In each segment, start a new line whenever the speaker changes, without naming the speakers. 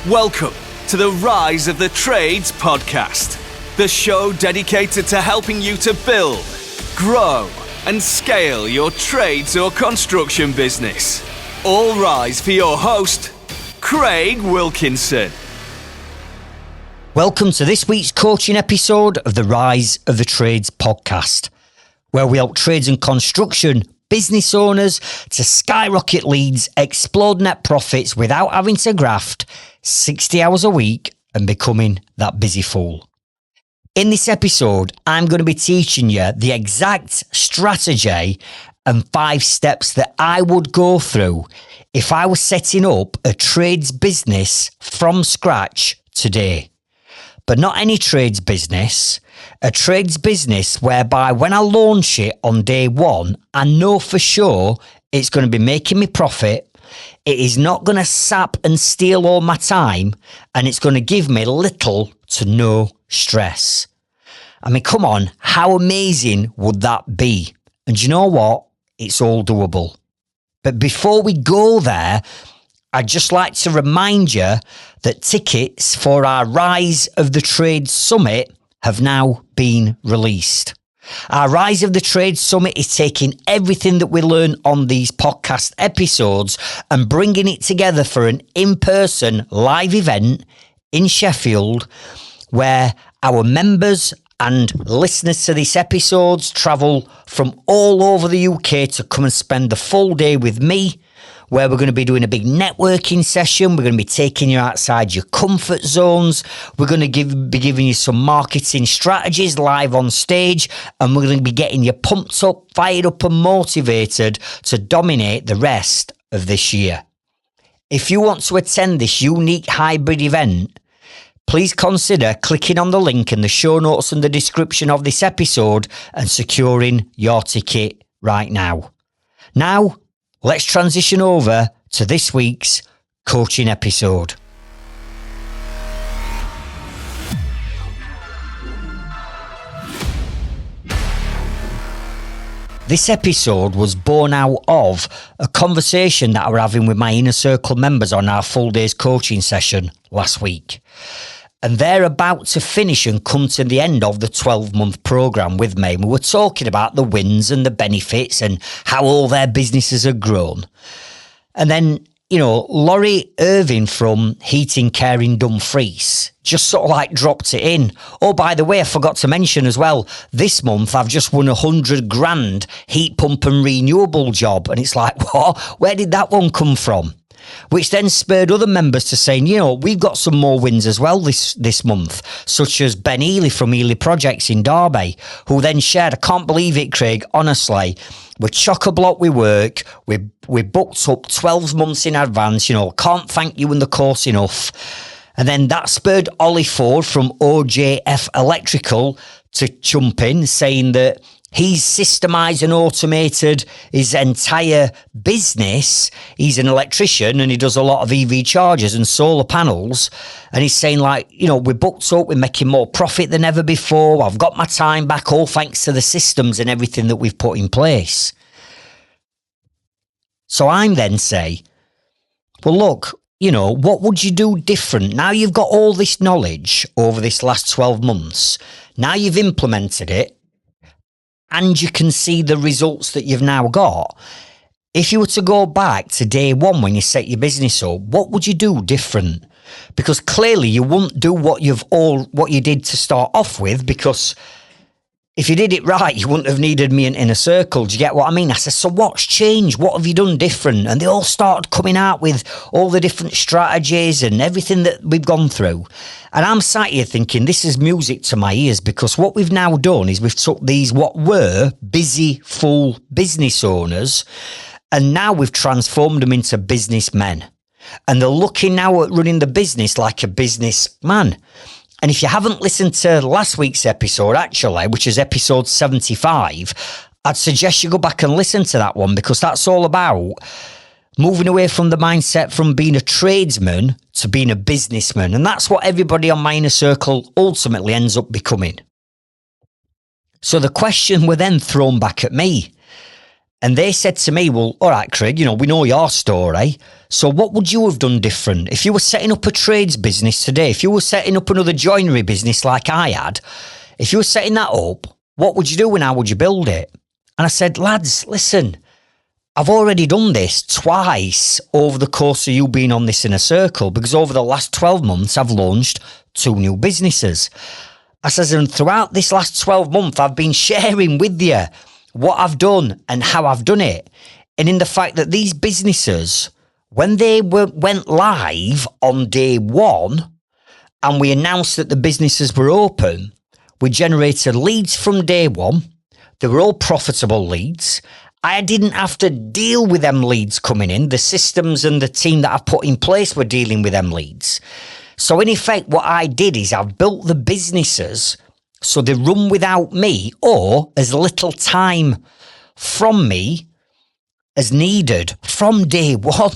Welcome to the Rise of the Trades podcast, the show dedicated to helping you to build, grow, and scale your trades or construction business. All rise for your host, Craig Wilkinson.
Welcome to this week's coaching episode of the Rise of the Trades podcast, where we help trades and construction business owners to skyrocket leads, explode net profits without having to graft 60 hours a week and becoming that busy fool. In this episode, I'm going to be teaching you the exact strategy and 5 steps that I would go through if I was setting up a trades business from scratch today. But not any trades business, a trades business whereby when I launch it on day one, I know for sure it's going to be making me profit. It is not going to sap and steal all my time, and it's going to give me little to no stress. I mean, come on, how amazing would that be? And you know what? It's all doable. But before we go there, I'd just like to remind you that tickets for our Rise of the Trades Summit have now been released. Our Rise of the Trades Summit is taking everything that we learn on these podcast episodes and bringing it together for an in-person live event in Sheffield, where our members and listeners to these episodes travel from all over the UK to come and spend the full day with me, where we're going to be doing a big networking session. We're going to be taking you outside your comfort zones. We're going to be giving you some marketing strategies live on stage, and we're going to be getting you pumped up, fired up and motivated to dominate the rest of this year. If you want to attend this unique hybrid event, please consider clicking on the link in the show notes and the description of this episode and securing your ticket right now. Now, let's transition over to this week's coaching episode. This episode was born out of a conversation that I was having with my inner circle members on our full day's coaching session last week. And they're about to finish and come to the end of the 12-month program with me. We were talking about the wins and the benefits and how all their businesses have grown. And then, Laurie Irving from Heating Care in Dumfries just sort of like dropped it in. Oh, by the way, I forgot to mention as well, this month I've just won $100,000 heat pump and renewable job. And it's like, what? Where did that one come from? Which then spurred other members to saying, we've got some more wins as well this month, such as Ben Ely from Ely Projects in Derby, who then shared, I can't believe it, Craig, honestly, we're chock-a-block with work, we're booked up 12 months in advance, can't thank you in the course enough. And then that spurred Ollie Ford from OJF Electrical to jump in, saying that he's systemised and automated his entire business. He's an electrician and he does a lot of EV chargers and solar panels. And he's saying we're booked up, we're making more profit than ever before. I've got my time back, all thanks to the systems and everything that we've put in place. So I'm then say, well, look, what would you do different? Now you've got all this knowledge over this last 12 months. Now you've implemented it, and you can see the results that you've now got. If you were to go back to day one when you set your business up, what would you do different? Because clearly you wouldn't do what you did to start off with, because if you did it right, you wouldn't have needed me in a circle. Do you get what I mean? I said, so what's changed? What have you done different? And they all started coming out with all the different strategies and everything that we've gone through. And I'm sat here thinking, this is music to my ears, because what we've now done is we've took these what were busy, full business owners, and now we've transformed them into businessmen. And they're looking now at running the business like a businessman. And if you haven't listened to last week's episode, actually, which is episode 75, I'd suggest you go back and listen to that one, because that's all about moving away from the mindset from being a tradesman to being a businessman. And that's what everybody on my inner circle ultimately ends up becoming. So the question were then thrown back at me. And they said to me, well, all right, Craig, we know your story. So what would you have done different? If you were setting up a trades business today, if you were setting up another joinery business like I had, if you were setting that up, what would you do and how would you build it? And I said, lads, listen, I've already done this twice over the course of you being on this inner circle, because over the last 12 months, I've launched 2 new businesses. I says, and throughout this last 12 months, I've been sharing with you what I've done and how I've done it. And in the fact that these businesses, when they went live on day 1 and we announced that the businesses were open, we generated leads from day 1. They were all profitable leads. I didn't have to deal with them leads coming in. The systems and the team that I've put in place were dealing with them leads. So in effect, what I did is I've built the businesses so they run without me, or as little time from me as needed from day 1,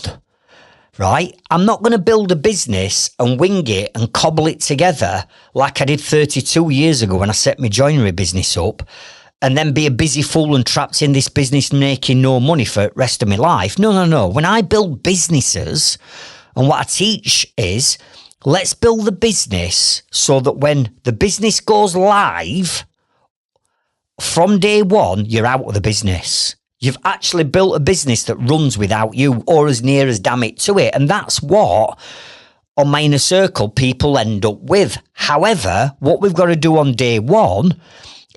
right? I'm not going to build a business and wing it and cobble it together like I did 32 years ago when I set my joinery business up, and then be a busy fool and trapped in this business making no money for the rest of my life. No. When I build businesses, and what I teach is, let's build the business so that when the business goes live, from day 1, you're out of the business. You've actually built a business that runs without you, or as near as damn it to it. And that's what, on my inner circle, people end up with. However, what we've got to do on day 1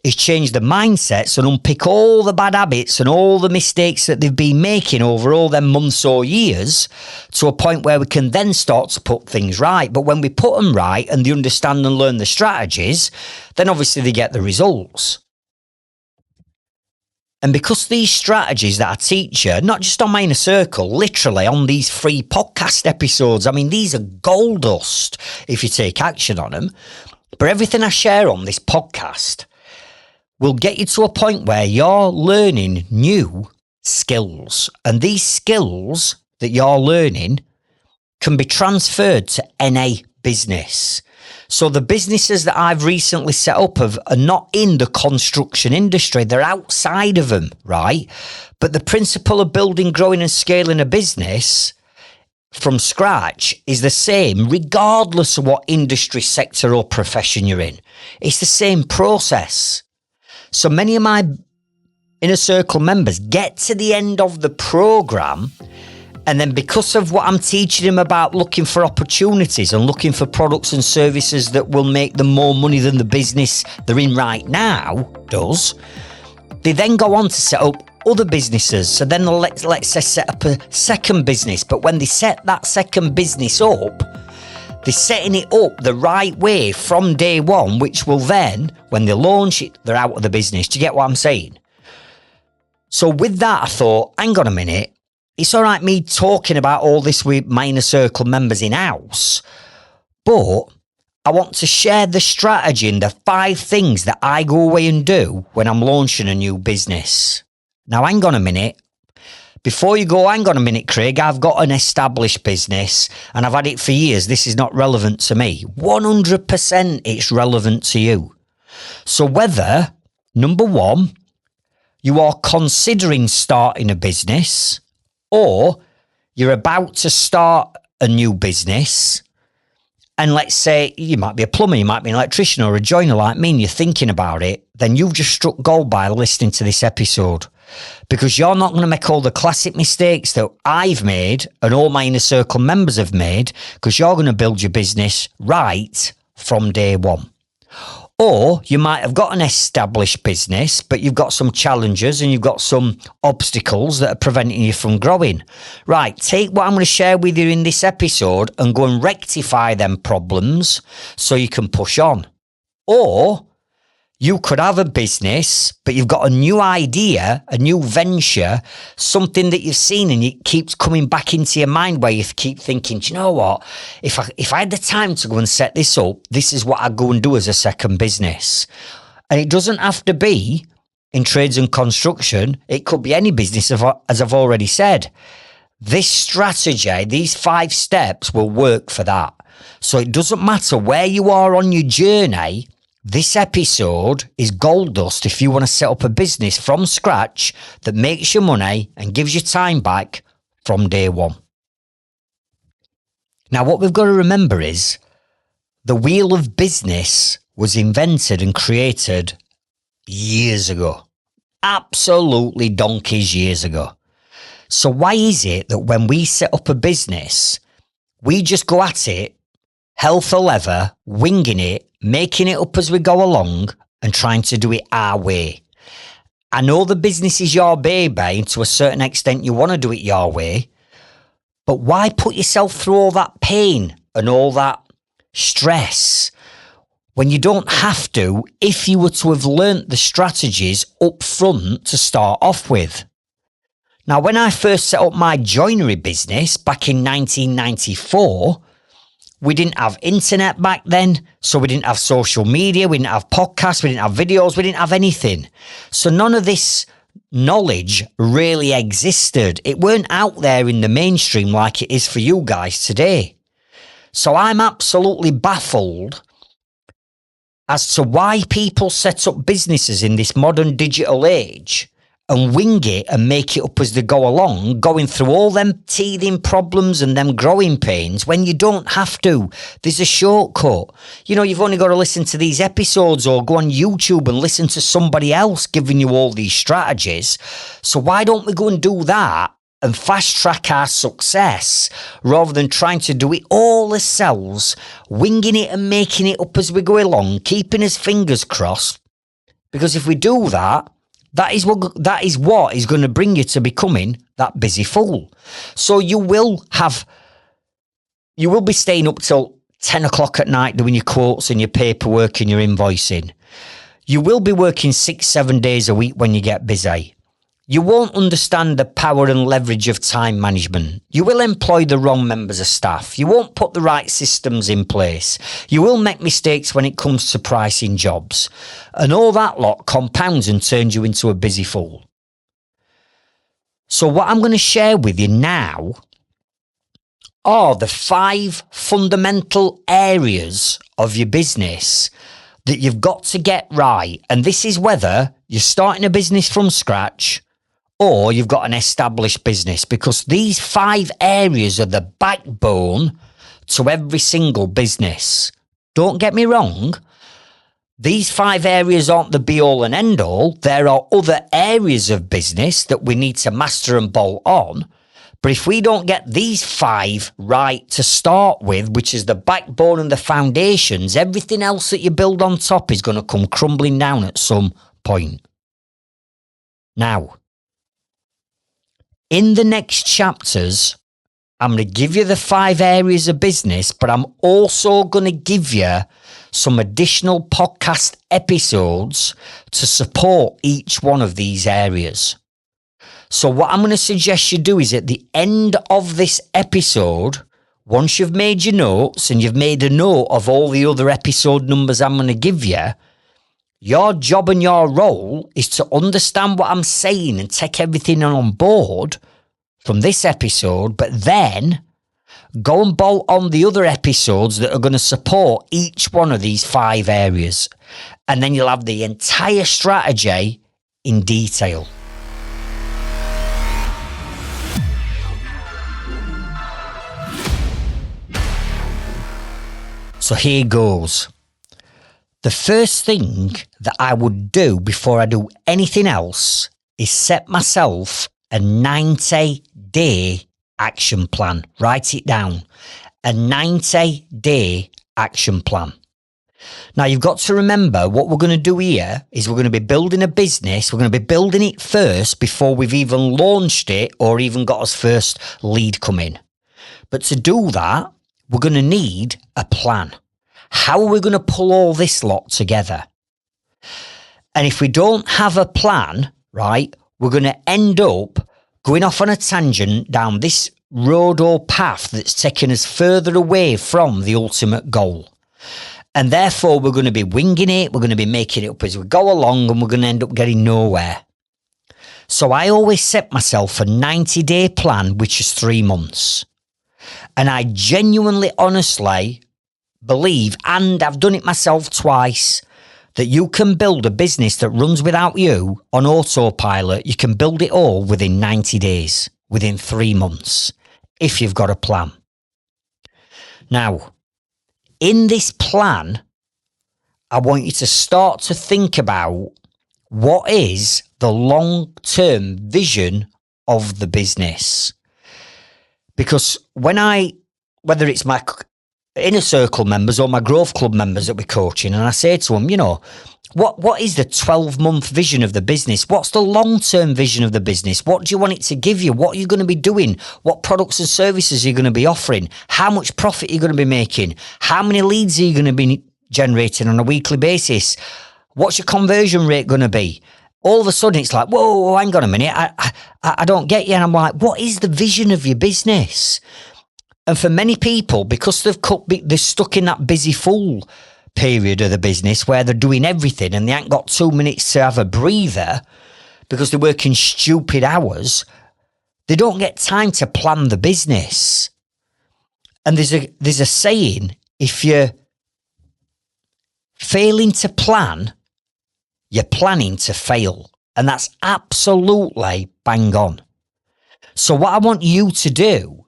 is change the mindsets and unpick all the bad habits and all the mistakes that they've been making over all them months or years, to a point where we can then start to put things right. But when we put them right and they understand and learn the strategies, then obviously they get the results. And because these strategies that I teach you, not just on my inner circle, literally on these free podcast episodes, I mean, these are gold dust if you take action on them. But everything I share on this podcast will get you to a point where you're learning new skills. And these skills that you're learning can be transferred to any business. So the businesses that I've recently set up are not in the construction industry. They're outside of them, right? But the principle of building, growing and scaling a business from scratch is the same regardless of what industry, sector or profession you're in. It's the same process. So many of my inner circle members get to the end of the program, and then because of what I'm teaching them about looking for opportunities and looking for products and services that will make them more money than the business they're in right now does, they then go on to set up other businesses. So then let's say set up a second business. But when they set that second business up, they're setting it up the right way from day 1, which will then, when they launch it, they're out of the business. Do you get what I'm saying? So with that, I thought, hang on a minute. It's all right me talking about all this with my inner circle members in-house, but I want to share the strategy and the 5 things that I go away and do when I'm launching a new business. Now, hang on a minute. Before you go, hang on a minute, Craig, I've got an established business and I've had it for years. This is not relevant to me. 100% it's relevant to you. So whether, number 1, you are considering starting a business, or you're about to start a new business, and let's say you might be a plumber, you might be an electrician or a joiner like me, and you're thinking about it, then you've just struck gold by listening to this episode. Because you're not going to make all the classic mistakes that I've made and all my inner circle members have made, because you're going to build your business right from day 1. Or you might have got an established business, but you've got some challenges and you've got some obstacles that are preventing you from growing. Right, take what I'm going to share with you in this episode and go and rectify them problems so you can push on. Or you could have a business, but you've got a new idea, a new venture, something that you've seen and it keeps coming back into your mind where you keep thinking, do you know what? If I had the time to go and set this up, this is what I'd go and do as a second business. And it doesn't have to be in trades and construction. It could be any business, as I've already said. This strategy, these 5 steps will work for that. So it doesn't matter where you are on your journey. This episode is gold dust if you want to set up a business from scratch that makes you money and gives you time back from day one. Now, what we've got to remember is the wheel of business was invented and created years ago. Absolutely donkey's years ago. So why is it that when we set up a business, we just go at it, hell for leather, winging it, making it up as we go along and trying to do it our way? I know the business is your baby and to a certain extent you want to do it your way, but why put yourself through all that pain and all that stress when you don't have to if you were to have learnt the strategies up front to start off with? Now, when I first set up my joinery business back in 1994, we didn't have internet back then, so we didn't have social media, we didn't have podcasts, we didn't have videos, we didn't have anything. So none of this knowledge really existed. It weren't out there in the mainstream like it is for you guys today. So I'm absolutely baffled as to why people set up businesses in this modern digital age and wing it and make it up as they go along, going through all them teething problems and them growing pains when you don't have to. There's a shortcut. You know, you've only got to listen to these episodes or go on YouTube and listen to somebody else giving you all these strategies. So why don't we go and do that and fast track our success rather than trying to do it all ourselves, winging it and making it up as we go along, keeping his fingers crossed? Because if we do that, that is what is going to bring you to becoming that busy fool. So you will be staying up till 10 o'clock at night doing your quotes and your paperwork and your invoicing. You will be working 6-7 days a week when you get busy. You won't understand the power and leverage of time management. You will employ the wrong members of staff. You won't put the right systems in place. You will make mistakes when it comes to pricing jobs. And all that lot compounds and turns you into a busy fool. So what I'm going to share with you now are the 5 fundamental areas of your business that you've got to get right. And this is whether you're starting a business from scratch or you've got an established business, because these 5 areas are the backbone to every single business. Don't get me wrong. These 5 areas aren't the be all and end all. There are other areas of business that we need to master and bolt on. But if we don't get these 5 right to start with, which is the backbone and the foundations, everything else that you build on top is going to come crumbling down at some point. Now, in the next chapters, I'm going to give you the 5 areas of business, but I'm also going to give you some additional podcast episodes to support each one of these areas. So what I'm going to suggest you do is at the end of this episode, once you've made your notes and you've made a note of all the other episode numbers I'm going to give you, your job and your role is to understand what I'm saying and take everything on board from this episode, but then go and bolt on the other episodes that are going to support each one of these 5 areas. And then you'll have the entire strategy in detail. So here goes. The first thing that I would do before I do anything else is set myself a 90-day action plan. Write it down. A 90-day action plan. Now, you've got to remember what we're going to do here is we're going to be building a business. We're going to be building it first before we've even launched it or even got us first lead come in. But to do that, we're going to need a plan. How are we going to pull all this lot together? And if we don't have a plan, right, we're going to end up going off on a tangent down this road or path that's taking us further away from the ultimate goal. And therefore, we're going to be winging it, we're going to be making it up as we go along, and we're going to end up getting nowhere. So I always set myself a 90-day plan, which is 3 months. And I genuinely, honestly believe, and I've done it myself twice, that you can build a business that runs without you on autopilot. You can build it all within 90 days, within 3 months, if you've got a plan. Now, in this plan, I want you to start to think about what is the long-term vision of the business. Because whether it's my inner circle members or my growth club members that we're coaching, and I say to them, what is the 12-month vision of the business? What's the long-term vision of the business? What do you want it to give you? What are you going to be doing? What products and services are you going to be offering? How much profit are you going to be making? How many leads are you going to be generating on a weekly basis? What's your conversion rate going to be? All of a sudden, it's like, whoa, hang on a minute. I don't get you. And I'm like, what is the vision of your business? And for many people, because they're stuck in that busy fool period of the business where they're doing everything and they ain't got 2 minutes to have a breather because they're working stupid hours, they don't get time to plan the business. And there's a saying, if you're failing to plan, you're planning to fail. And that's absolutely bang on. So what I want you to do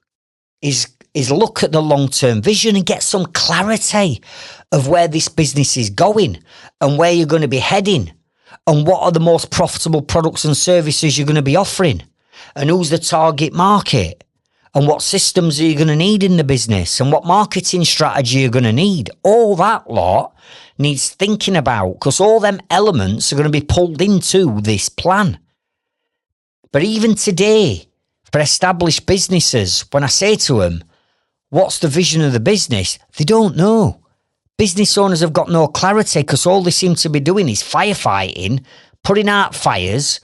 is look at the long-term vision and get some clarity of where this business is going and where you're going to be heading and what are the most profitable products and services you're going to be offering and who's the target market and what systems are you going to need in the business and what marketing strategy you're going to need. All that lot needs thinking about because all them elements are going to be pulled into this plan. But even today, for established businesses, when I say to them, what's the vision of the business? They don't know. Business owners have got no clarity because all they seem to be doing is firefighting, putting out fires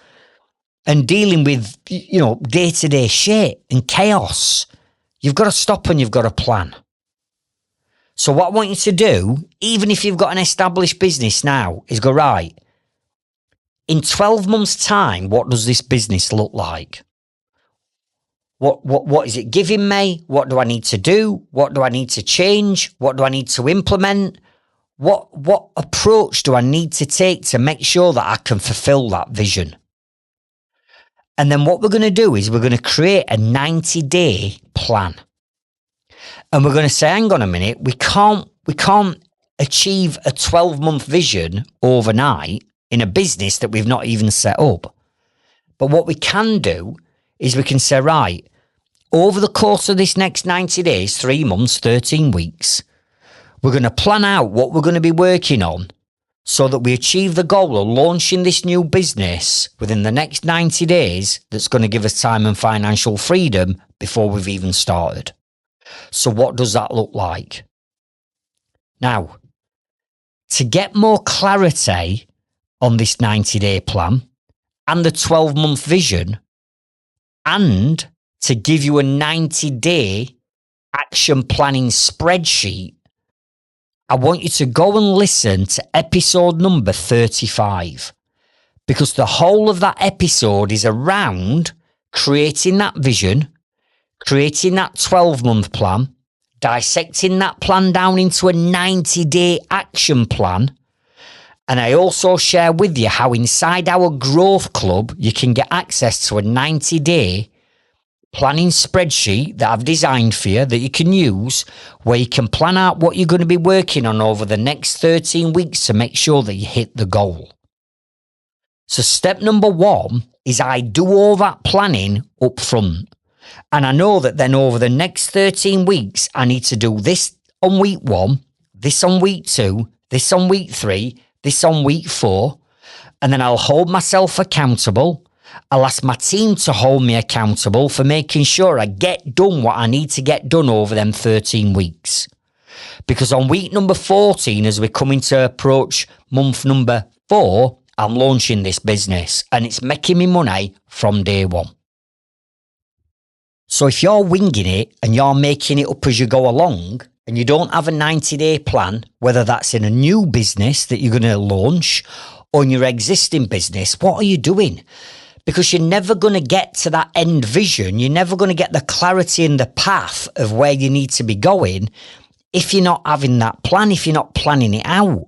and dealing with, day-to-day shit and chaos. You've got to stop and you've got to plan. So what I want you to do, even if you've got an established business now, is go, right, in 12 months' time, what does this business look like? What is it giving me? What do I need to do? What do I need to change? What do I need to implement? What approach do I need to take to make sure that I can fulfill that vision? And then what we're going to do is we're going to create a 90-day plan. And we're going to say, hang on a minute, we can't achieve a 12-month vision overnight in a business that we've not even set up. But what we can do is we can say, right, over the course of this next 90 days, 3 months, 13 weeks, we're going to plan out what we're going to be working on so that we achieve the goal of launching this new business within the next 90 days that's going to give us time and financial freedom before we've even started. So what does that look like? Now, to get more clarity on this 90-day plan and the 12-month vision, and to give you a 90-day action planning spreadsheet, I want you to go and listen to episode number 35, because the whole of that episode is around creating that vision, creating that 12-month plan, dissecting that plan down into a 90-day action plan. And I also share with you how inside our growth club, you can get access to a 90-day planning spreadsheet that I've designed for you that you can use, where you can plan out what you're going to be working on over the next 13 weeks to make sure that you hit the goal. So step number 1 is I do all that planning up front. And I know that then over the next 13 weeks, I need to do this on week 1, this on week 2, this on week 3, this on week 4, and then I'll hold myself accountable. I'll ask my team to hold me accountable for making sure I get done what I need to get done over them 13 weeks. Because on week number 14, as we're coming to approach month number 4, I'm launching this business and it's making me money from day 1. So if you're winging it and you're making it up as you go along and you don't have a 90-day plan, whether that's in a new business that you're going to launch or in your existing business, what are you doing? Because you're never going to get to that end vision. You're never going to get the clarity in the path of where you need to be going if you're not having that plan, if you're not planning it out.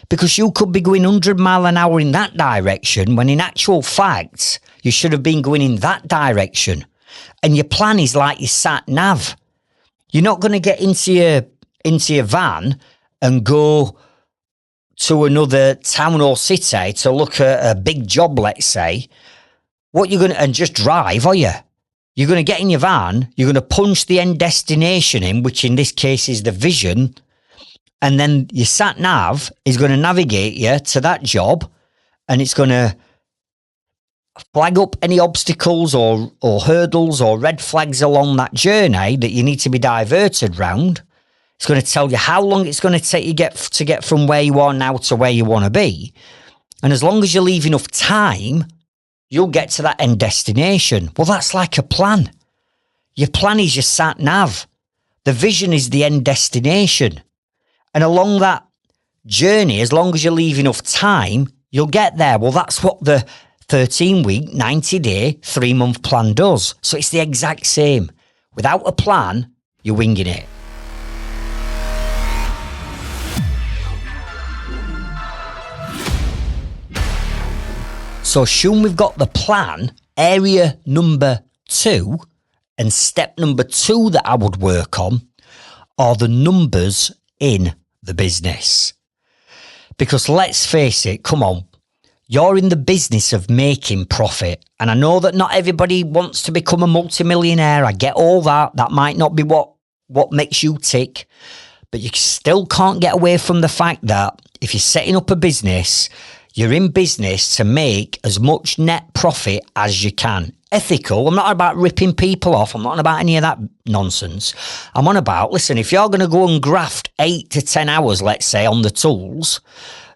because you could be going 100 mile an hour in that direction when in actual fact, you should have been going in that direction. And your plan is like your sat nav. You're not going to get into your van and go to another town or city to look at a big job, let's say. And just drive, are you? You're going to get in your van, you're going to punch the end destination in, which in this case is the vision, and then your sat nav is going to navigate you to that job, and it's going to flag up any obstacles or hurdles or red flags along that journey that you need to be diverted round. It's going to tell you how long it's going to take you to get from where you are now to where you want to be. And as long as you leave enough time, you'll get to that end destination. Well, that's like a plan. Your plan is your sat nav. The vision is the end destination. And along that journey, as long as you leave enough time, you'll get there. Well, that's what the 13-week, 90-day, 3-month plan does. So it's the exact same. Without a plan, you're winging it. So soon we've got the plan, area number 2, and step number 2 that I would work on are the numbers in the business. Because let's face it, come on, you're in the business of making profit. And I know that not everybody wants to become a multimillionaire. I get all that. That might not be what makes you tick. But you still can't get away from the fact that if you're setting up a business, you're in business to make as much net profit as you can. Ethical. I'm not about ripping people off. I'm not about any of that nonsense. I'm on about, listen, if you're going to go and graft 8 to 10 hours, let's say, on the tools,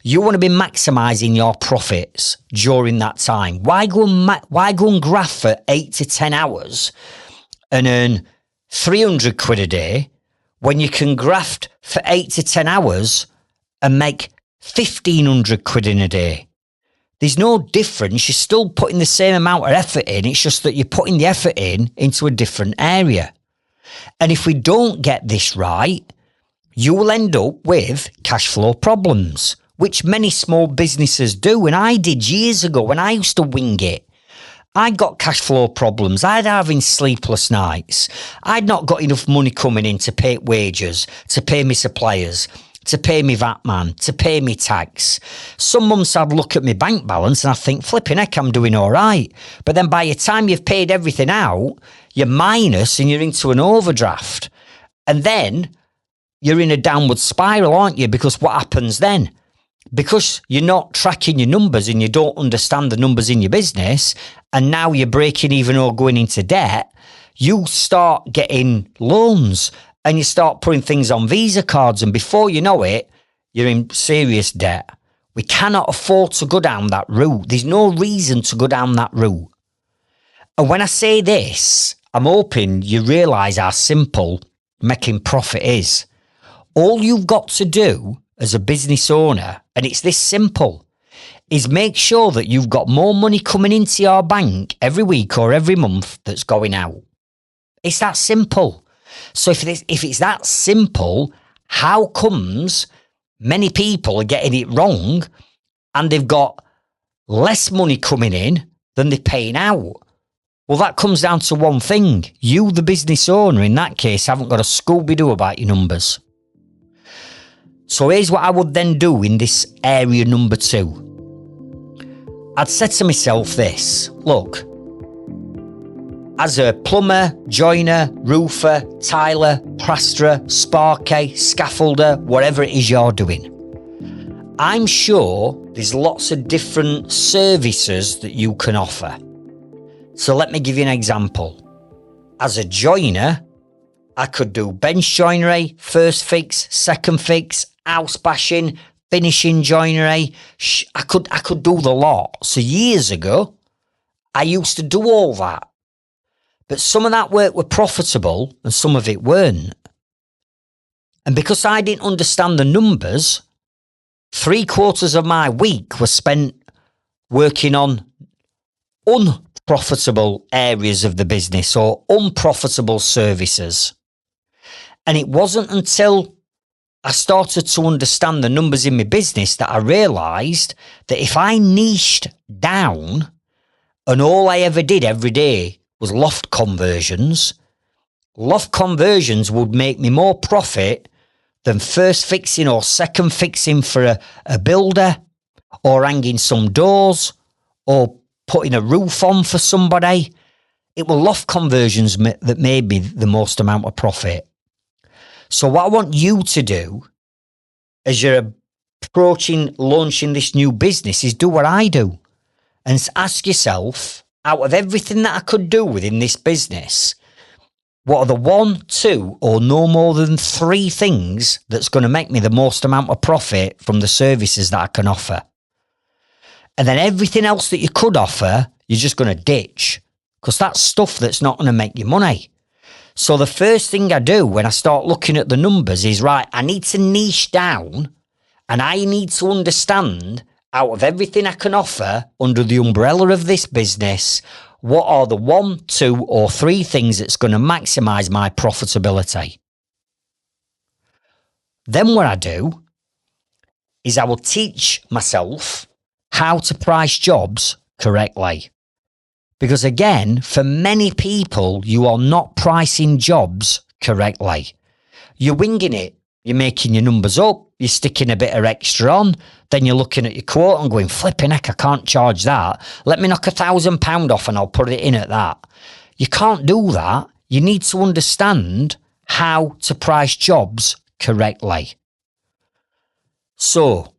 you want to be maximising your profits during that time. Why go and graft for 8 to 10 hours and earn 300 quid a day when you can graft for 8 to 10 hours and make 1,500 quid in a day? There's no difference. You're still putting the same amount of effort in. It's just that you're putting the effort into a different area. And if we don't get this right, you will end up with cash flow problems, which many small businesses do. And I did years ago when I used to wing it. I got cash flow problems. I'd having sleepless nights. I'd not got enough money coming in to pay wages, to pay me suppliers, to pay me VAT man, to pay me tax. Some months I'd look at my bank balance and I think, flipping heck, I'm doing all right. But then by the time you've paid everything out, you're minus and you're into an overdraft. And then you're in a downward spiral, aren't you? Because what happens then? Because you're not tracking your numbers and you don't understand the numbers in your business, and now you're breaking even or going into debt, you start getting loans and you start putting things on Visa cards, and before you know it, you're in serious debt. We cannot afford to go down that route. There's no reason to go down that route. And when I say this, I'm hoping you realise how simple making profit is. All you've got to do as a business owner, and it's this simple, is make sure that you've got more money coming into your bank every week or every month that's going out. It's that simple. So if it's that simple, how comes many people are getting it wrong and they've got less money coming in than they're paying out? Well, that comes down to one thing. You, the business owner, in that case, haven't got a Scooby-Doo about your numbers. So here's what I would then do in this area number 2. I'd say to myself this: look, as a plumber, joiner, roofer, tiler, plasterer, sparky, scaffolder, whatever it is you're doing, I'm sure there's lots of different services that you can offer. So let me give you an example. As a joiner, I could do bench joinery, first fix, second fix, house bashing, finishing joinery. I could do the lot. So years ago, I used to do all that. But some of that work were profitable and some of it weren't. And because I didn't understand the numbers, 3/4 of my week was spent working on unprofitable areas of the business or unprofitable services. And it wasn't until I started to understand the numbers in my business that I realised that if I niched down and all I ever did every day was loft conversions would make me more profit than first fixing or second fixing for a builder, or hanging some doors, or putting a roof on for somebody. It were loft conversions that made me the most amount of profit. So what I want you to do as you're approaching launching this new business is do what I do and ask yourself, out of everything that I could do within this business, what are the 1, 2, or no more than 3 things that's going to make me the most amount of profit from the services that I can offer? And then everything else that you could offer, you're just going to ditch, because that's stuff that's not going to make you money. So the first thing I do when I start looking at the numbers is, right, I need to niche down and I need to understand, out of everything I can offer under the umbrella of this business, what are the 1, 2, or 3 things that's going to maximise my profitability. Then what I do is I will teach myself how to price jobs correctly. Because again, for many people, you are not pricing jobs correctly. You're winging it. You're making your numbers up. You're sticking a bit of extra on. Then you're looking at your quote and going, flipping heck, I can't charge that. Let me knock £1,000 off and I'll put it in at that. You can't do that. You need to understand how to price jobs correctly. So,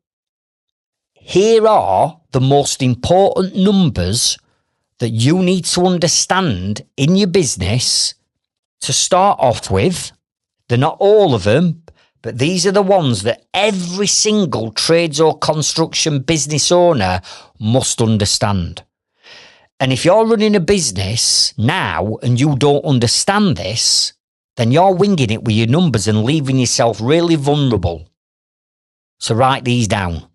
here are the most important numbers that you need to understand in your business to start off with. They're not all of them, but these are the ones that every single trades or construction business owner must understand. And if you're running a business now and you don't understand this, then you're winging it with your numbers and leaving yourself really vulnerable. So write these down.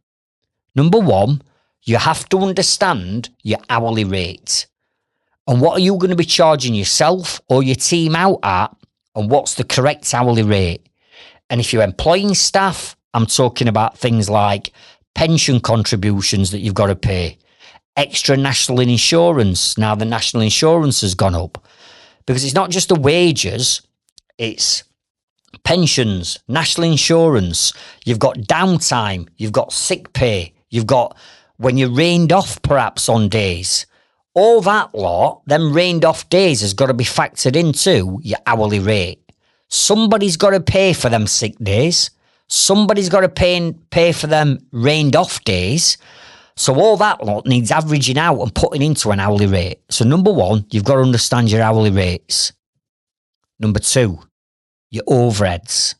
Number 1, you have to understand your hourly rate. And what are you going to be charging yourself or your team out at? And what's the correct hourly rate? And if you're employing staff, I'm talking about things like pension contributions that you've got to pay, extra national insurance. Now the national insurance has gone up, because it's not just the wages, it's pensions, national insurance. You've got downtime, you've got sick pay, you've got when you're rained off perhaps on days. All that lot, them rained off days, has got to be factored into your hourly rate. Somebody's got to pay for them sick days. Somebody's got to pay for them rained off days. So all that lot needs averaging out and putting into an hourly rate. So number 1, you've got to understand your hourly rates. Number 2, your overheads.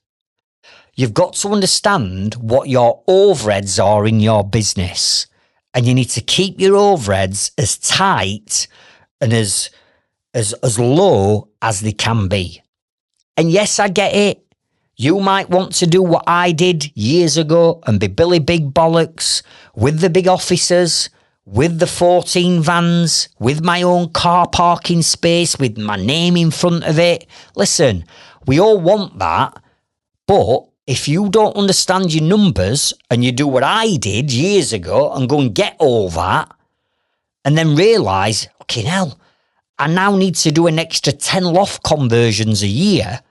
You've got to understand what your overheads are in your business. And you need to keep your overheads as tight and as low as they can be. And yes, I get it. You might want to do what I did years ago and be Billy Big Bollocks with the big officers, with the 14 vans, with my own car parking space, with my name in front of it. Listen, we all want that, but if you don't understand your numbers and you do what I did years ago and go and get all that and then realise, okay, hell, I now need to do an extra 10 loft conversions a year,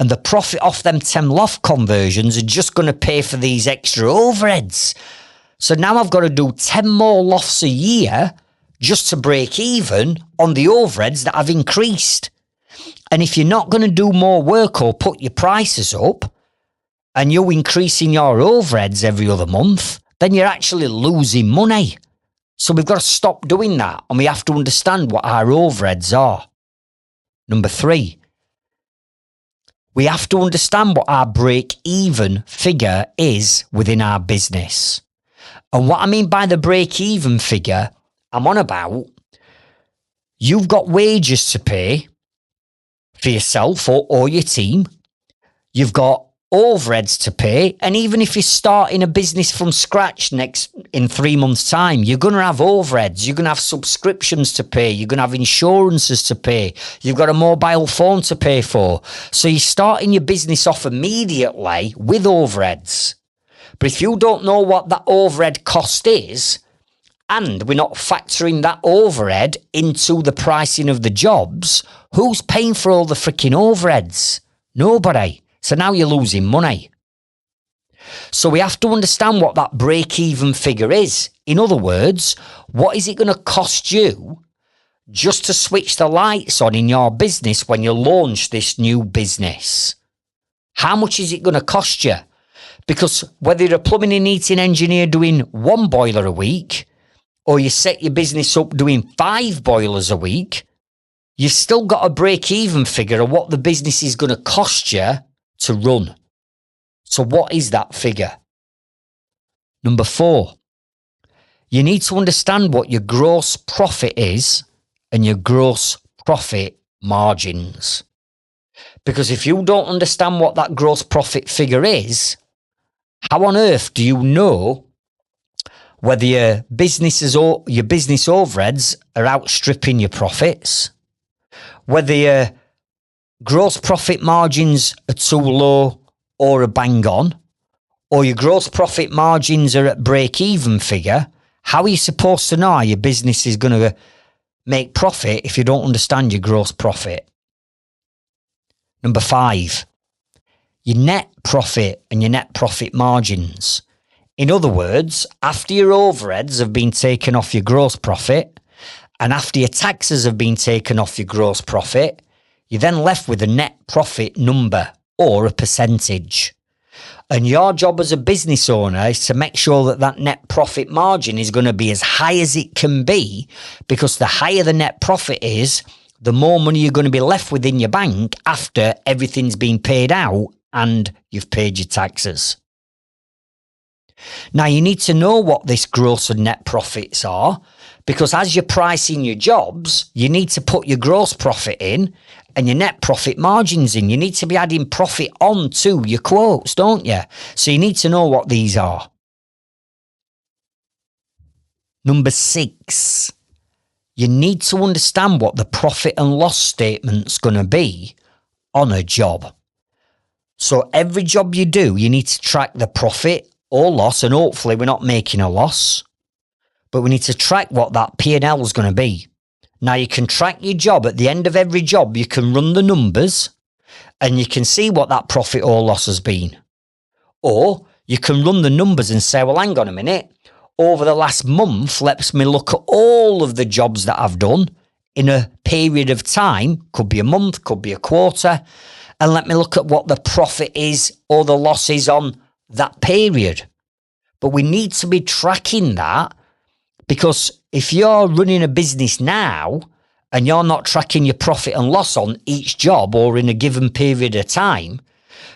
and the profit off them 10 loft conversions are just going to pay for these extra overheads. So now I've got to do 10 more lofts a year just to break even on the overheads that I've increased. And if you're not going to do more work or put your prices up, and you're increasing your overheads every other month, then you're actually losing money. So we've got to stop doing that, and we have to understand what our overheads are. Number 3, we have to understand what our break-even figure is within our business. And what I mean by the break-even figure, I'm on about, you've got wages to pay for yourself or your team. You've got overheads to pay. And even if you're starting a business from scratch in 3 months' time, you're going to have overheads. You're going to have subscriptions to pay. You're going to have insurances to pay. You've got a mobile phone to pay for. So you're starting your business off immediately with overheads. But if you don't know what that overhead cost is, and we're not factoring that overhead into the pricing of the jobs, who's paying for all the freaking overheads? Nobody. So now you're losing money. So we have to understand what that break-even figure is. In other words, what is it going to cost you just to switch the lights on in your business when you launch this new business? How much is it going to cost you? Because whether you're a plumbing and heating engineer doing 1 boiler a week, or you set your business up doing 5 boilers a week, you've still got a break-even figure of what the business is going to cost you to run. So what is that figure? Number 4, you need to understand what your gross profit is and your gross profit margins. Because if you don't understand what that gross profit figure is, how on earth do you know whether your business overheads are outstripping your profits, whether your gross profit margins are too low or are bang on, or your gross profit margins are at break-even figure? How are you supposed to know how your business is going to make profit if you don't understand your gross profit? Number 5, your net profit and your net profit margins. In other words, after your overheads have been taken off your gross profit and after your taxes have been taken off your gross profit, you're then left with a net profit number or a percentage. And your job as a business owner is to make sure that that net profit margin is going to be as high as it can be, because the higher the net profit is, the more money you're going to be left with in your bank after everything's been paid out and you've paid your taxes. Now, you need to know what this gross and net profits are, because as you're pricing your jobs, you need to put your gross profit in and your net profit margins in. You need to be adding profit on to your quotes, don't you? So you need to know what these are. Number 6, you need to understand what the profit and loss statement's going to be on a job. So every job you do, you need to track the profit or loss, and hopefully we're not making a loss, but we need to track what that P&L is going to be. Now, you can track your job. At the end of every job, you can run the numbers and you can see what that profit or loss has been. Or you can run the numbers and say, well, hang on a minute, over the last month, let me look at all of the jobs that I've done in a period of time, could be a month, could be a quarter, and let me look at what the profit is or the loss is on that period. But we need to be tracking that, because if you're running a business now and you're not tracking your profit and loss on each job or in a given period of time,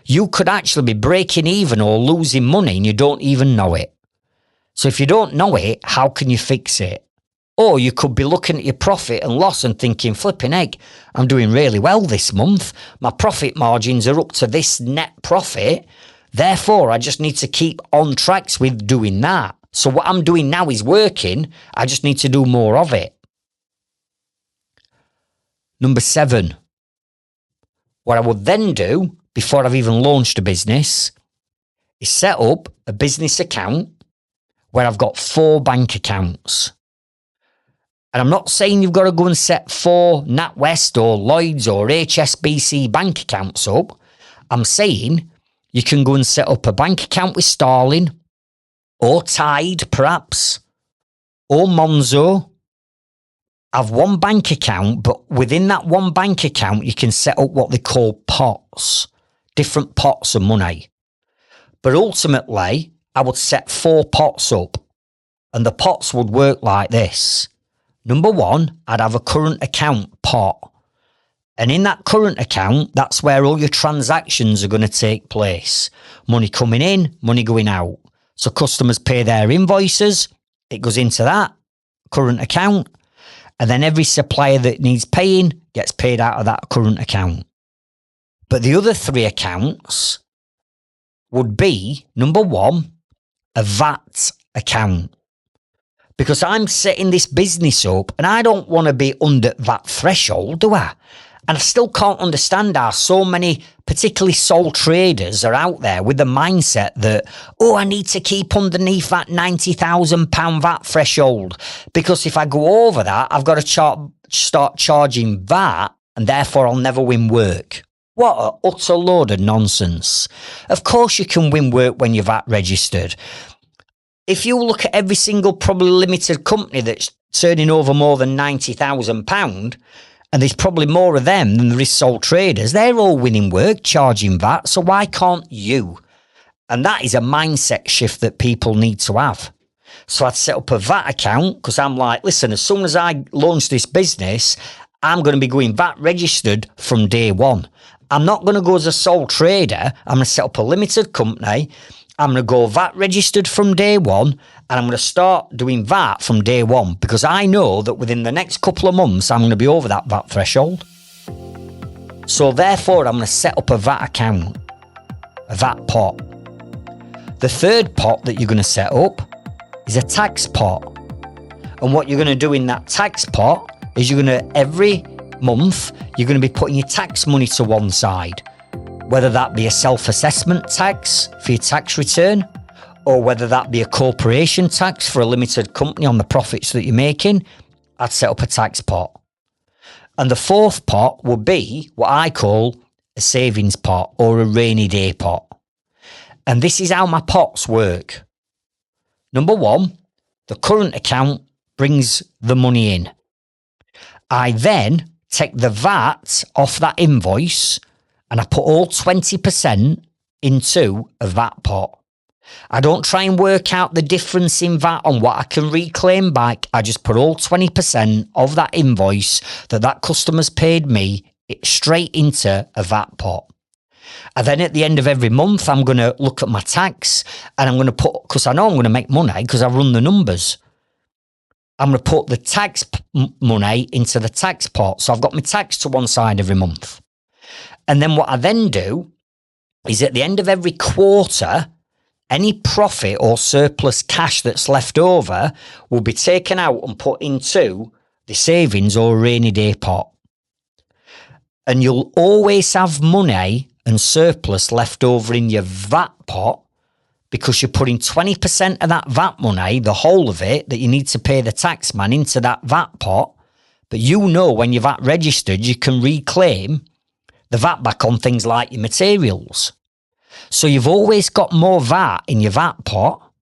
you could actually be breaking even or losing money and you don't even know it. So if you don't know it, how can you fix it? Or you could be looking at your profit and loss and thinking, flipping egg, I'm doing really well this month. My profit margins are up to this net profit. Therefore, I just need to keep on tracks with doing that. So what I'm doing now is working. I just need to do more of it. Number 7, what I would then do before I've even launched a business is set up a business account where I've got 4 bank accounts. And I'm not saying you've got to go and set 4 NatWest or Lloyds or HSBC bank accounts up. I'm saying you can go and set up a bank account with Starling, or Tide perhaps, or Monzo. Have one bank account, but within that one bank account, you can set up what they call pots, different pots of money. But ultimately, I would set 4 pots up, and the pots would work like this. Number 1, I'd have a current account pot. And in that current account, that's where all your transactions are going to take place. Money coming in, money going out. So customers pay their invoices, it goes into that current account, and then every supplier that needs paying gets paid out of that current account. But the other 3 accounts would be, number one, a VAT account. Because I'm setting this business up and I don't want to be under that threshold, do I? And I still can't understand how so many, particularly sole traders, are out there with the mindset that, I need to keep underneath that £90,000 VAT threshold. Because if I go over that, I've got to start charging VAT and therefore I'll never win work. What an utter load of nonsense. Of course you can win work when you're VAT registered. If you look at every single probably limited company that's turning over more than £90,000, and there's probably more of them than there is sole traders, they're all winning work, charging VAT, so why can't you? And that is a mindset shift that people need to have. So I'd set up a VAT account because I'm like, listen, as soon as I launch this business, I'm going to be going VAT registered from day one. I'm not going to go as a sole trader. I'm going to set up a limited company. I'm going to go VAT registered from day one, and I'm going to start doing VAT from day one because I know that within the next couple of months, I'm going to be over that VAT threshold. So therefore, I'm going to set up a VAT account, a VAT pot. The third pot that you're going to set up is a tax pot. And what you're going to do in that tax pot is you're going to, every month, you're going to be putting your tax money to one side. Whether that be a self-assessment tax for your tax return, or whether that be a corporation tax for a limited company on the profits that you're making, I'd set up a tax pot. And the fourth pot would be what I call a savings pot or a rainy day pot. And this is how my pots work. Number one, the current account brings the money in. I then take the VAT off that invoice and I put all 20% into a VAT pot. I don't try and work out the difference in VAT on what I can reclaim back. I just put all 20% of that invoice that customer's paid me straight into a VAT pot. And then at the end of every month, I'm going to look at my tax and I'm going to put, because I know I'm going to make money because I run the numbers. I'm going to put the tax money into the tax pot. So I've got my tax to one side every month. And then what I then do is at the end of every quarter, any profit or surplus cash that's left over will be taken out and put into the savings or rainy day pot. And you'll always have money and surplus left over in your VAT pot because you're putting 20% of that VAT money, the whole of it, that you need to pay the tax man into that VAT pot. But you know when you're VAT registered, you can reclaim the VAT back on things like your materials. So you've always got more VAT in your VAT pot.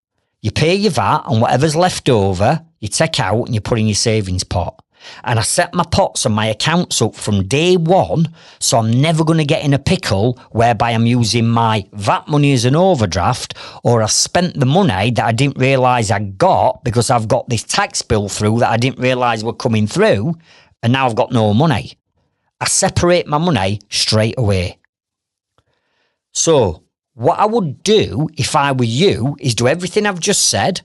You pay your VAT and whatever's left over, you take out and you put in your savings pot. And I set my pots and my accounts up from day one, so I'm never going to get in a pickle whereby I'm using my VAT money as an overdraft, or I spent the money that I didn't realise I got because I've got this tax bill through that I didn't realise were coming through, and now I've got no money. I separate my money straight away. So what I would do if I were you is do everything I've just said,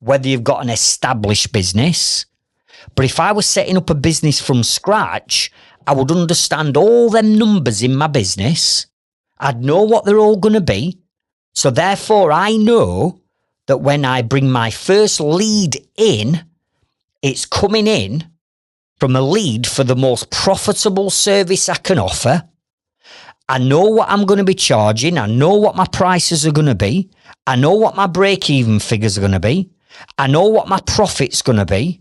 whether you've got an established business. But if I was setting up a business from scratch, I would understand all them numbers in my business. I'd know what they're all going to be. So therefore, I know that when I bring my first lead in, it's coming in from a lead for the most profitable service I can offer. I know what I'm going to be charging. I know what my prices are going to be. I know what my break-even figures are going to be. I know what my profit's going to be.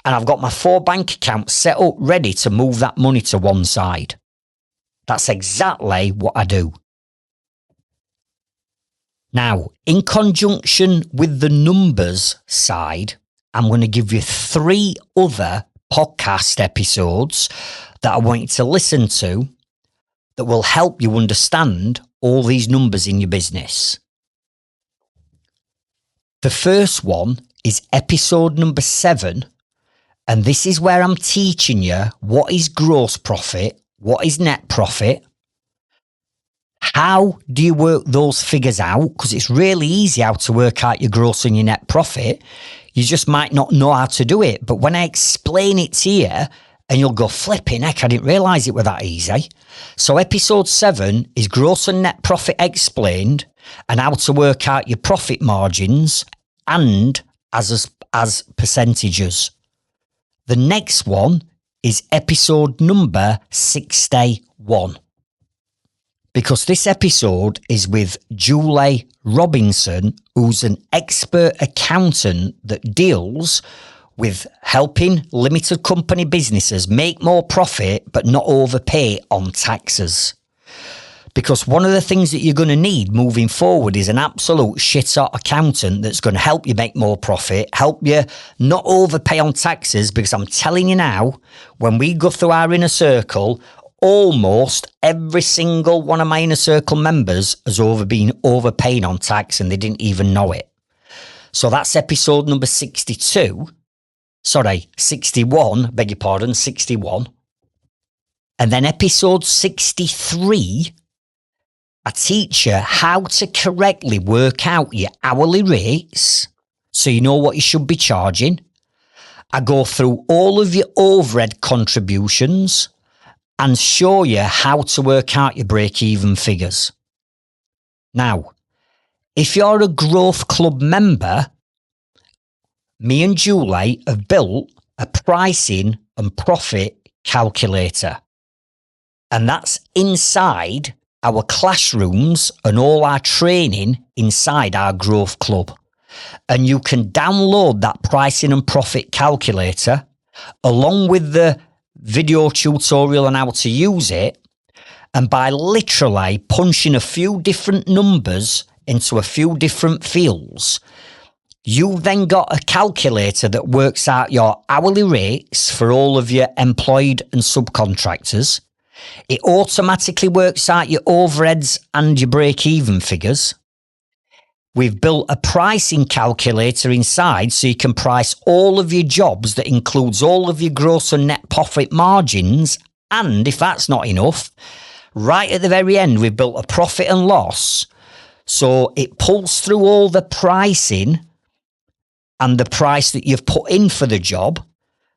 And I've got my 4 bank accounts set up ready to move that money to one side. That's exactly what I do. Now, in conjunction with the numbers side, I'm going to give you 3 other podcast episodes that I want you to listen to that will help you understand all these numbers in your business. The first one is episode number 7. And this is where I'm teaching you what is gross profit, what is net profit, how do you work those figures out, because it's really easy how to work out your gross and your net profit. You just might not know how to do it. But when I explain it to you, and you'll go, flipping heck, I didn't realise it were that easy. So episode 7 is gross and net profit explained. and how to work out your profit margins and as percentages. The next one is episode number 61. Because this episode is with Julie Robinson, who's an expert accountant that deals with helping limited company businesses make more profit but not overpay on taxes. Because one of the things that you're going to need moving forward is an absolute shit-hot accountant that's going to help you make more profit, help you not overpay on taxes, because I'm telling you now, when we go through our inner circle, almost every single one of my inner circle members has been overpaying on tax and they didn't even know it. So that's episode number 61, beg your pardon, 61. And then episode 63, I teach you how to correctly work out your hourly rates so you know what you should be charging. I go through all of your overhead contributions and show you how to work out your break-even figures. Now, if you're a Growth Club member, me and Julie have built a pricing and profit calculator. And that's inside our classrooms and all our training inside our Growth Club. And you can download that pricing and profit calculator along with the video tutorial on how to use it. And by literally punching a few different numbers into a few different fields, you've then got a calculator that works out your hourly rates for all of your employed and subcontractors. It automatically works out your overheads and your break-even figures. We've built a pricing calculator inside so you can price all of your jobs that includes all of your gross and net profit margins. And if that's not enough, right at the very end, we've built a profit and loss. So it pulls through all the pricing and the price that you've put in for the job.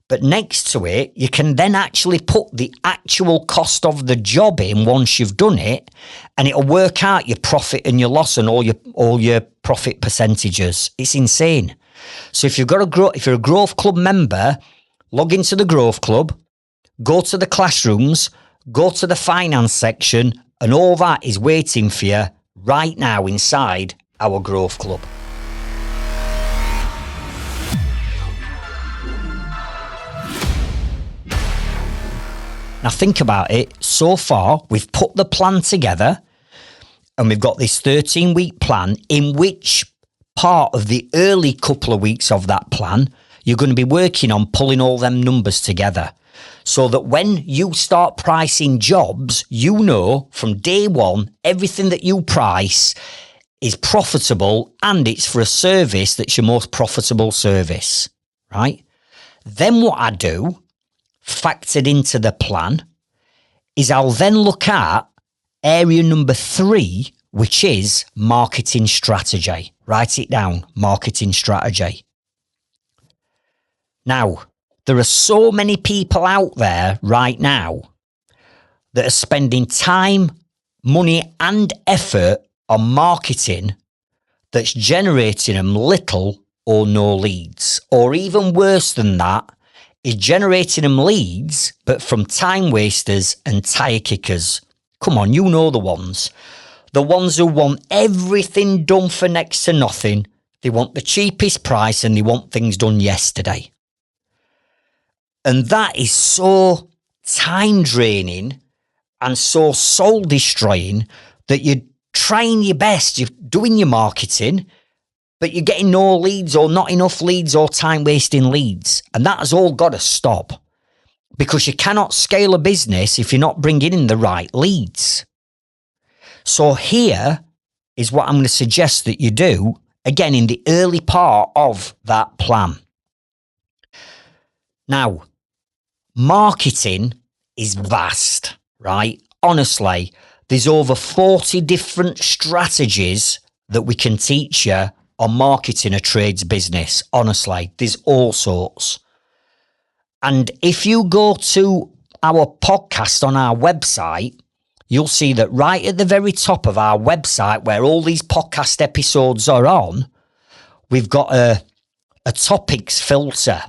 But next to it, you can then actually put the actual cost of the job in once you've done it, and it'll work out your profit and your loss and all your profit percentages. It's insane. So if you're a Growth Club member, log into the Growth Club, go to the classrooms, go to the finance section, and all that is waiting for you right now inside our Growth Club. Now think about it. So far, we've put the plan together and we've got this 13-week plan in which part of the early couple of weeks of that plan, you're going to be working on pulling all them numbers together so that when you start pricing jobs, you know from day one, everything that you price is profitable and it's for a service that's your most profitable service, right? Then what I do, factored into the plan, is I'll then look at area number 3, which is marketing strategy. Write it down, marketing strategy. Now, there are so many people out there right now that are spending time, money and effort on marketing that's generating them little or no leads. Or even worse than that, is generating them leads, but from time wasters and tire kickers. Come on, you know the ones. The ones who want everything done for next to nothing. They want the cheapest price and they want things done yesterday. And that is so time draining and so soul destroying that you're trying your best, you're doing your marketing, but you're getting no leads or not enough leads or time wasting leads. And that has all got to stop, because you cannot scale a business if you're not bringing in the right leads. So here is what I'm going to suggest that you do, again, in the early part of that plan. Now, marketing is vast, right? Honestly, there's over 40 different strategies that we can teach you on marketing a trades business. Honestly, there's all sorts. And if you go to our podcast on our website, you'll see that right at the very top of our website, where all these podcast episodes are on, we've got a topics filter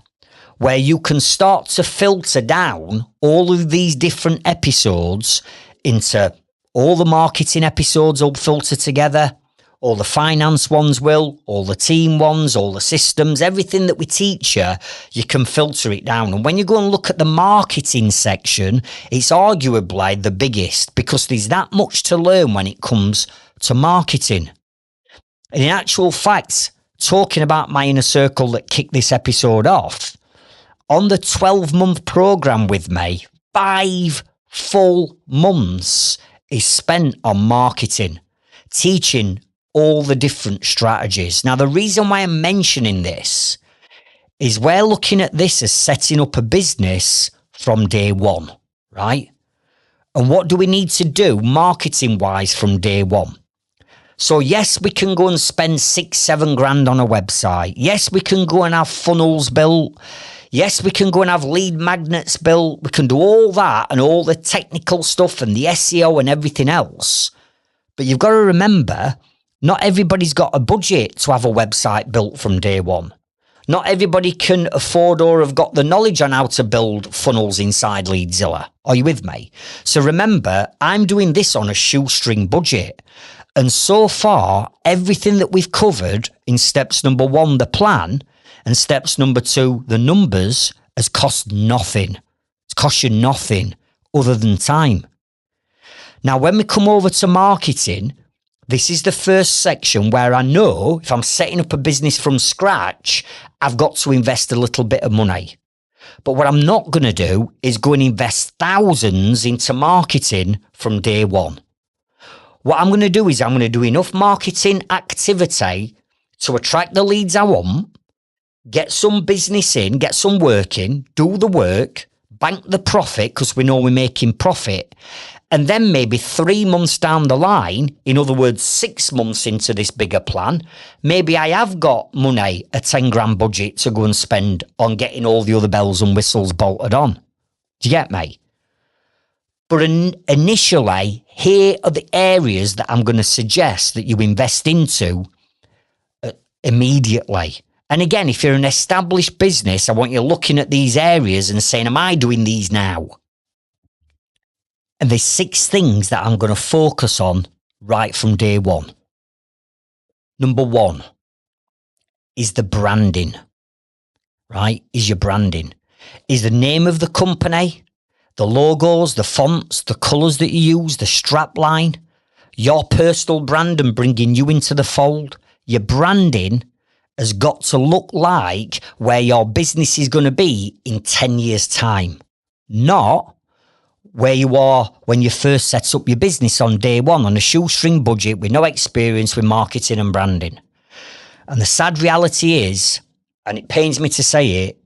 where you can start to filter down all of these different episodes into all the marketing episodes will filter together, all the finance ones will, all the team ones, all the systems, everything that we teach you, you can filter it down. And when you go and look at the marketing section, it's arguably the biggest because there's that much to learn when it comes to marketing. And in actual fact, talking about my inner circle that kicked this episode off, on the 12-month program with me, 5 full months is spent on marketing, teaching all the different strategies. Now, the reason why I'm mentioning this is we're looking at this as setting up a business from day one, right? And what do we need to do marketing-wise from day one? So yes, we can go and spend 6-7 grand on a website. Yes, we can go and have funnels built. Yes, we can go and have lead magnets built. We can do all that and all the technical stuff and the SEO and everything else. But you've got to remember, not everybody's got a budget to have a website built from day one. Not everybody can afford or have got the knowledge on how to build funnels inside Leadzilla. Are you with me? So remember, I'm doing this on a shoestring budget. And so far, everything that we've covered in steps number 1, the plan, and steps number 2, the numbers, has cost nothing. It's cost you nothing other than time. Now, when we come over to marketing, this is the first section where I know if I'm setting up a business from scratch, I've got to invest a little bit of money. But what I'm not going to do is go and invest thousands into marketing from day one. What I'm going to do is I'm going to do enough marketing activity to attract the leads I want, get some business in, get some work in, do the work, bank the profit because we know we're making profit. And then maybe 3 months down the line, in other words, 6 months into this bigger plan, maybe I have got money, a 10 grand budget to go and spend on getting all the other bells and whistles bolted on. Do you get me? But initially, here are the areas that I'm going to suggest that you invest into immediately. And again, if you're an established business, I want you looking at these areas and saying, am I doing these now? And there's 6 things that I'm going to focus on right from day one. Number 1 is the branding, right? Is your branding. Is the name of the company, the logos, the fonts, the colours that you use, the strap line, your personal brand and bringing you into the fold. Your branding has got to look like where your business is going to be in 10 years' time, not where you are when you first set up your business on day one on a shoestring budget with no experience with marketing and branding. And the sad reality is, and it pains me to say it,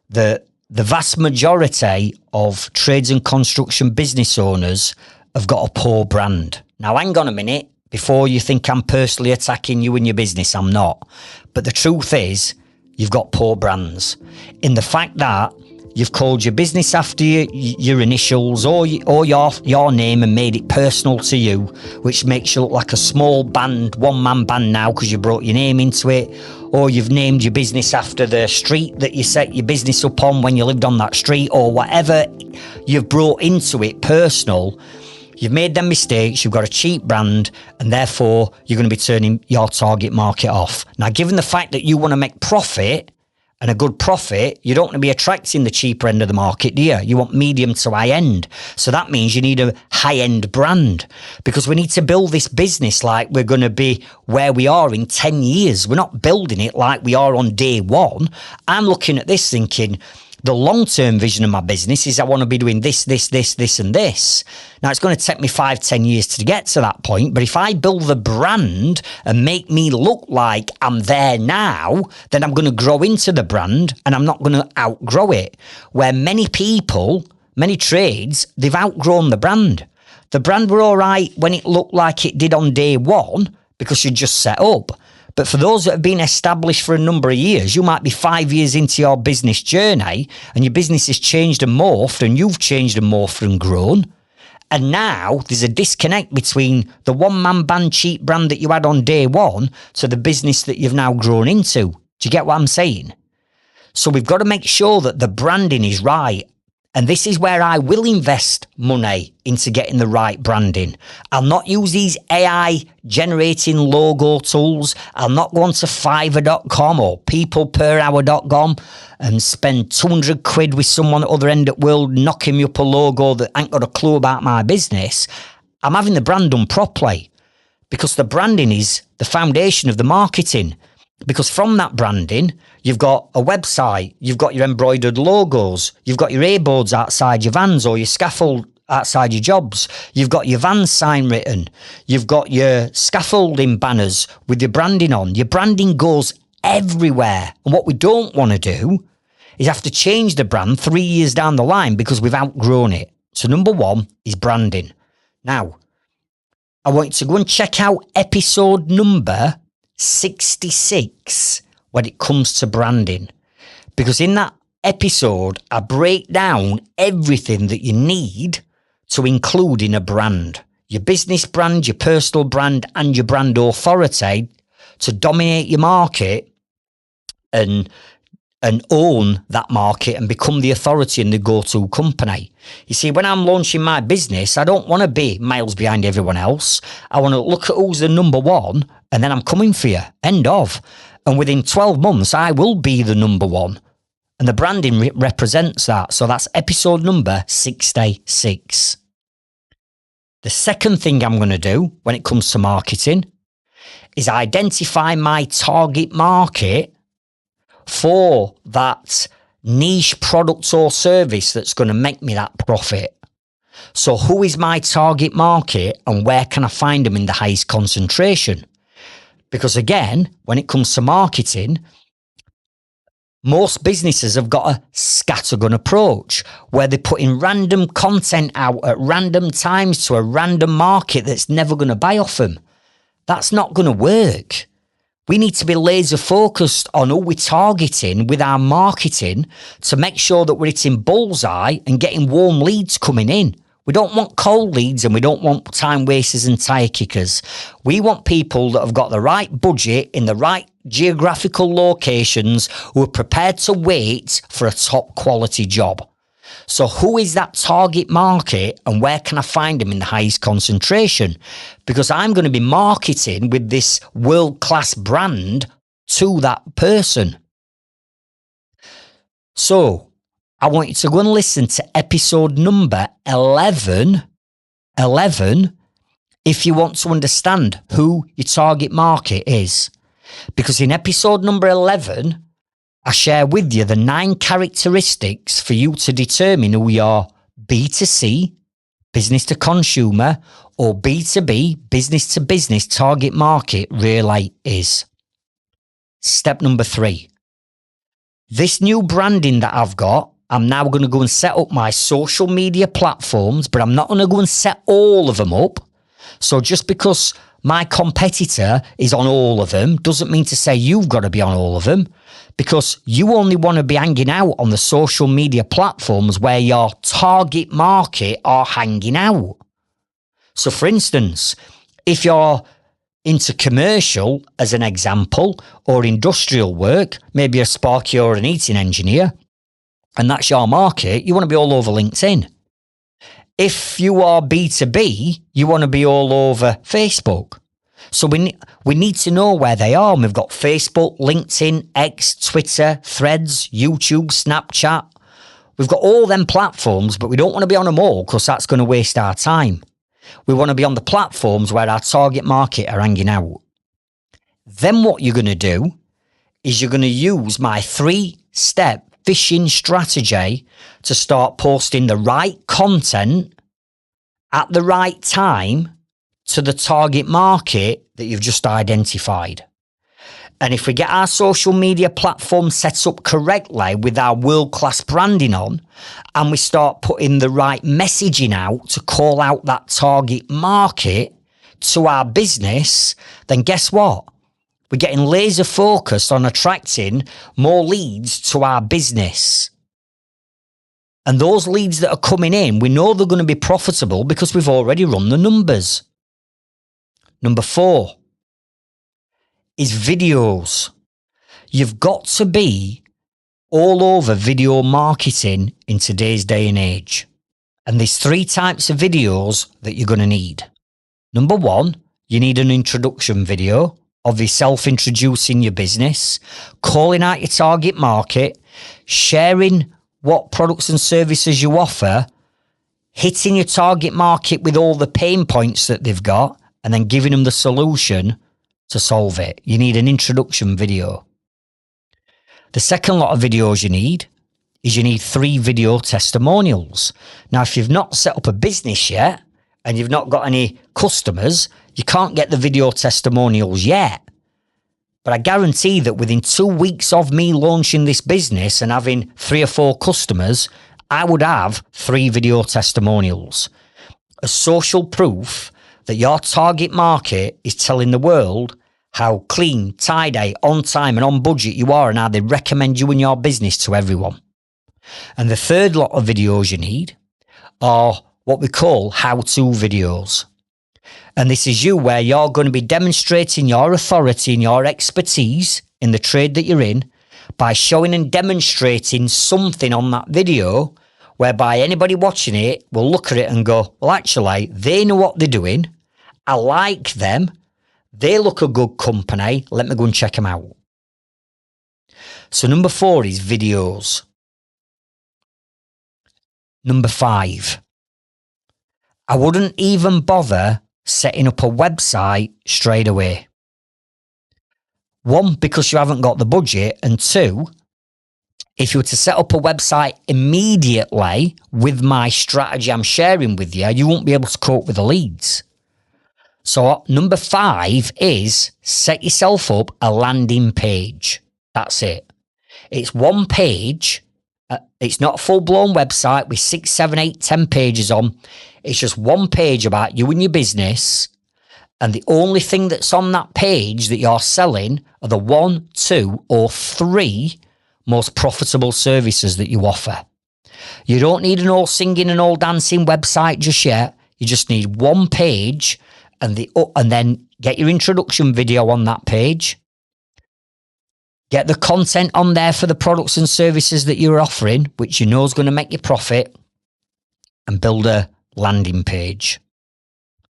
that the vast majority of trades and construction business owners have got a poor brand. Now, hang on a minute. Before you think I'm personally attacking you and your business, I'm not. But the truth is, you've got poor brands. In the fact that you've called your business after your initials or your name and made it personal to you, which makes you look like a small band, one-man band now because you brought your name into it, or you've named your business after the street that you set your business up on when you lived on that street, or whatever you've brought into it personal. You've made them mistakes, you've got a cheap brand, and therefore you're going to be turning your target market off. Now, given the fact that you want to make profit, and a good profit, you don't want to be attracting the cheaper end of the market, do you? You want medium to high end. So that means you need a high end brand, because we need to build this business like we're going to be where we are in 10 years. We're not building it like we are on day one. I'm looking at this thinking, the long-term vision of my business is I want to be doing this, and this. Now, it's going to take me 5-10 years to get to that point, but if I build the brand and make me look like I'm there now, then I'm going to grow into the brand and I'm not going to outgrow it. Where many people, many trades, they've outgrown the brand. The brand were all right when it looked like it did on day one because you just set up. But for those that have been established for a number of years, you might be 5 years into your business journey and your business has changed and morphed and you've changed and morphed and grown. And now there's a disconnect between the one-man band cheap brand that you had on day one to the business that you've now grown into. Do you get what I'm saying? So we've got to make sure that the branding is right. And this is where I will invest money into getting the right branding. I'll not use these AI generating logo tools. I'll not go onto Fiverr.com or peopleperhour.com and spend 200 quid with someone at the other end of the world knocking me up a logo that ain't got a clue about my business. I'm having the brand done properly, because the branding is the foundation of the marketing. Because from that branding, you've got a website, you've got your embroidered logos, you've got your A-boards outside your vans or your scaffold outside your jobs, you've got your van sign written, you've got your scaffolding banners with your branding on. Your branding goes everywhere. And what we don't want to do is have to change the brand 3 years down the line because we've outgrown it. So number one is branding. Now, I want you to go and check out episode number 66 when it comes to branding, because in that episode I break down everything that you need to include in a brand: your business brand, your personal brand, and your brand authority to dominate your market and own that market and become the authority and the go-to company. You see, when I'm launching my business, I don't want to be miles behind everyone else. I want to look at who's the number one, and then I'm coming for you. End of. And within 12 months, I will be the number one. And the branding represents that. So that's episode number 66. The second thing I'm going to do when it comes to marketing is identify my target market for that niche product or service that's going to make me that profit. So who is my target market and where can I find them in the highest concentration? Because again, when it comes to marketing, most businesses have got a scattergun approach where they're putting random content out at random times to a random market that's never going to buy off them. That's not going to work. We need to be laser focused on who we're targeting with our marketing to make sure that we're hitting bullseye and getting warm leads coming in. We don't want cold leads and we don't want time wasters and tire kickers. We want people that have got the right budget in the right geographical locations who are prepared to wait for a top quality job. So who is that target market and where can I find them in the highest concentration? Because I'm going to be marketing with this world-class brand to that person. So I want you to go and listen to episode number 11 if you want to understand who your target market is. Because in episode number 11, I share with you the 9 characteristics for you to determine who your B2C, business to consumer, or B2B, business to business target market really is. Step number 3. This new branding that I've got, I'm now going to go and set up my social media platforms, but I'm not going to go and set all of them up. So just because my competitor is on all of them doesn't mean to say you've got to be on all of them, because you only want to be hanging out on the social media platforms where your target market are hanging out. So for instance, if you're into commercial as an example, or industrial work, maybe a sparky or an heating engineer, and that's your market, you want to be all over LinkedIn. If you are B2B, you want to be all over Facebook. So we need to know where they are. And we've got Facebook, LinkedIn, X, Twitter, Threads, YouTube, Snapchat. We've got all them platforms, but we don't want to be on them all because that's going to waste our time. We want to be on the platforms where our target market are hanging out. Then what you're going to do is you're going to use my 3-step fishing strategy to start posting the right content at the right time to the target market that you've just identified. And if we get our social media platform set up correctly with our world-class branding on, and we start putting the right messaging out to call out that target market to our business, then guess what? We're getting laser focused on attracting more leads to our business. And those leads that are coming in, we know they're going to be profitable because we've already run the numbers. Number 4 is videos. You've got to be all over video marketing in today's day and age. And there's 3 types of videos that you're going to need. Number 1, you need an introduction video of yourself introducing your business, calling out your target market, sharing what products and services you offer, hitting your target market with all the pain points that they've got, and then giving them the solution to solve it. You need an introduction video. The second lot of videos you need is you need 3 video testimonials. Now, if you've not set up a business yet and you've not got any customers, you can't get the video testimonials yet. But I guarantee that within 2 weeks of me launching this business and having 3 or 4 customers, I would have 3 video testimonials. A social proof that your target market is telling the world how clean, tidy, on time and on budget you are and how they recommend you and your business to everyone. And the third lot of videos you need are what we call how-to videos. And this is you where you're going to be demonstrating your authority and your expertise in the trade that you're in by showing and demonstrating something on that video whereby anybody watching it will look at it and go, well, actually, they know what they're doing. I like them. They look a good company. Let me go and check them out. So number 4 is videos. Number 5, I wouldn't even bother setting up a website straight away. 1, because you haven't got the budget, and 2, if you were to set up a website immediately with my strategy I'm sharing with you, you won't be able to cope with the leads. So number 5 is set yourself up a landing page. That's it. It's 1 page. It's not a full-blown website with 6, 7, 8, 10 pages on. It's just 1 page about you and your business. And the only thing that's on that page that you're selling are the 1, 2, or 3 most profitable services that you offer. You don't need an all singing and all dancing website just yet. You just need 1 page and then get your introduction video on that page. Get the content on there for the products and services that you're offering, which you know is going to make you profit, and build a landing page.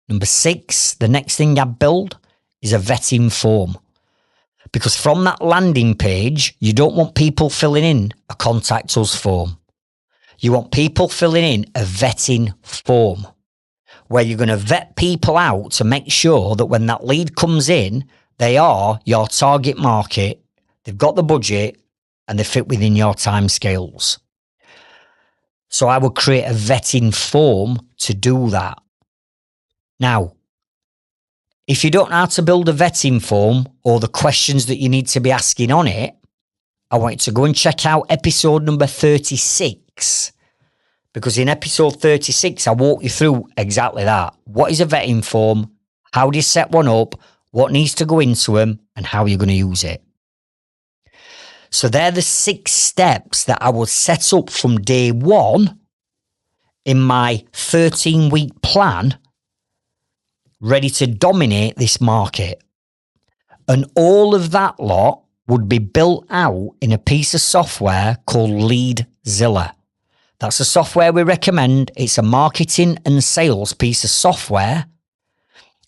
Number 6, the next thing I build is a vetting form. Because from that landing page, you don't want people filling in a contact us form. You want people filling in a vetting form where you're going to vet people out to make sure that when that lead comes in, they are your target market, they've got the budget, and they fit within your timescales. So I would create a vetting form to do that. Now, if you don't know how to build a vetting form or the questions that you need to be asking on it, I want you to go and check out episode number 36. Because in episode 36, I walk you through exactly that. What is a vetting form? How do you set one up? What needs to go into them? And how you're going to use it. So they're the 6 steps that I will set up from day 1 in my 13-week plan, ready to dominate this market. And all of that lot would be built out in a piece of software called Leadzilla. That's a software we recommend. It's a marketing and sales piece of software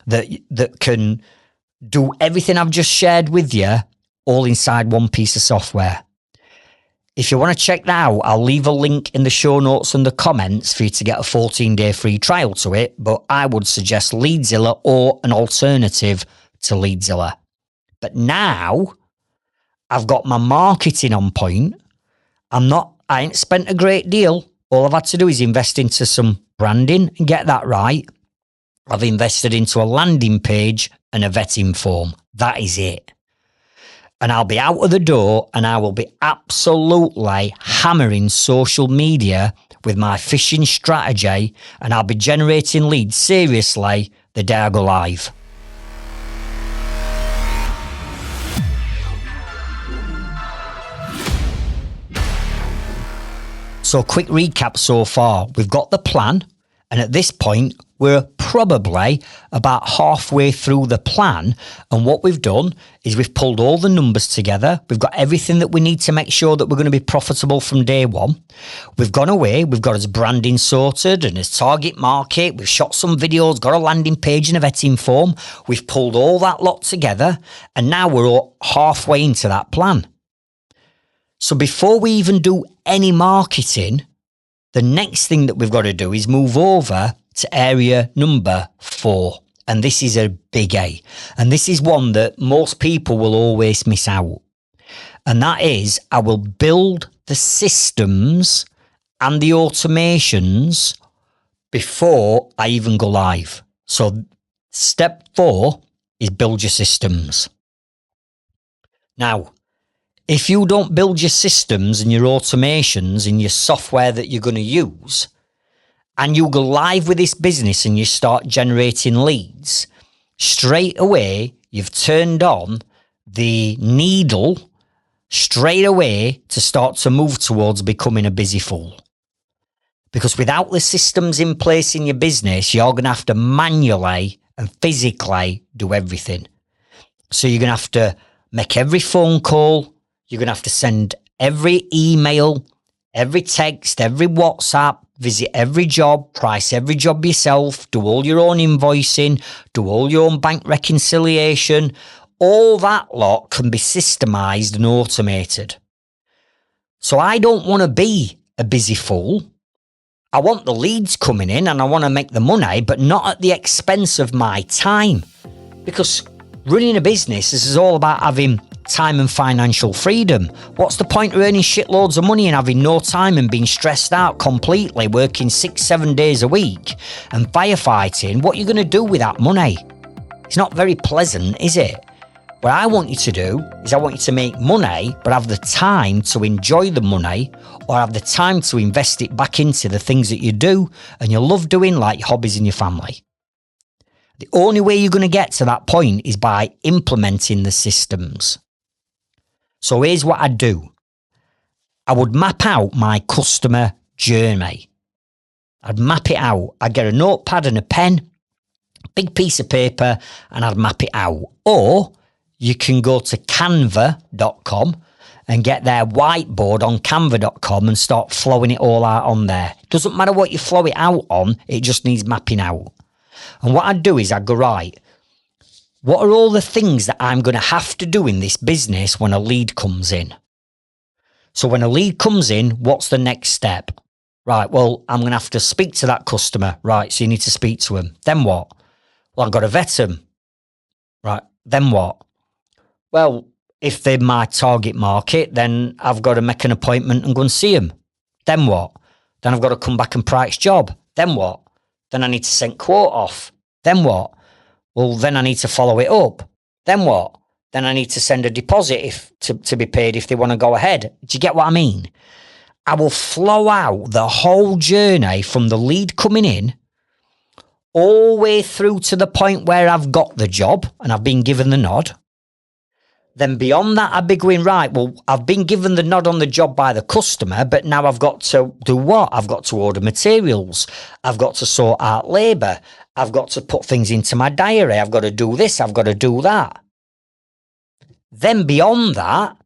that can do everything I've just shared with you all inside 1 piece of software. If you want to check that out, I'll leave a link in the show notes and the comments for you to get a 14-day free trial to it, but I would suggest Leadzilla or an alternative to Leadzilla. But now I've got my marketing on point. I ain't spent a great deal. All I've had to do is invest into some branding and get that right. I've invested into a landing page and a vetting form. That is it. And I'll be out of the door and I will be absolutely hammering social media with my phishing strategy, and I'll be generating leads seriously the day I go live. So So quick recap so far. We've got the plan, and at this point, we're probably about halfway through the plan. And what we've done is we've pulled all the numbers together. We've got everything that we need to make sure that we're going to be profitable from day one. We've gone away. We've got his branding sorted and his target market. We've shot some videos, got a landing page and a vetting form. We've pulled all that lot together. And now we're all halfway into that plan. So before we even do any marketing, the next thing that we've got to do is move over to area number 4. And this is a big A. And this is one that most people will always miss out. And that is, I will build the systems and the automations before I even go live. So step 4 is build your systems. Now, if you don't build your systems and your automations and your software that you're going to use, and you go live with this business and you start generating leads, straight away, you've turned on the needle straight away to start to move towards becoming a busy fool. Because without the systems in place in your business, you're going to have to manually and physically do everything. So you're going to have to make every phone call. You're going to have to send every email, every text, every WhatsApp, visit every job, price every job yourself, do all your own invoicing, do all your own bank reconciliation. All that lot can be systemised and automated. So I don't want to be a busy fool. I want the leads coming in and I want to make the money, but not at the expense of my time. Because running a business is all about having time and financial freedom. What's the point of earning shitloads of money and having no time and being stressed out completely, working 6-7 days a week and firefighting? What are you going to do with that money? It's not very pleasant, is it? What I want you to do is I want you to make money, but have the time to enjoy the money, or have the time to invest it back into the things that you do and you love doing, like your hobbies and your family. The only way you're going to get to that point is by implementing the systems. So here's what I'd do. I would map out my customer journey. I'd map it out. I'd get a notepad and a pen, big piece of paper, and I'd map it out. Or you can go to canva.com and get their whiteboard on canva.com and start flowing it all out on there. It doesn't matter what you flow it out on, it just needs mapping out. And what I'd do is I'd go, right, what are all the things that I'm going to have to do in this business when a lead comes in? So when a lead comes in, what's the next step? Right, well, I'm going to have to speak to that customer. Right, so you need to speak to them. Then what? Well, I've got to vet them. Right, then what? Well, if they're my target market, then I've got to make an appointment and go and see them. Then what? Then I've got to come back and price job. Then what? Then I need to send quote off. Then what? Well, then I need to follow it up. Then what? Then I need to send a deposit to be paid if they want to go ahead. Do you get what I mean? I will flow out the whole journey from the lead coming in all the way through to the point where I've got the job and I've been given the nod. Then beyond that, I'd be going, right, well, I've been given the nod on the job by the customer, but now I've got to do what? I've got to order materials. I've got to sort out labour. I've got to put things into my diary. I've got to do this. I've got to do that. Then beyond that,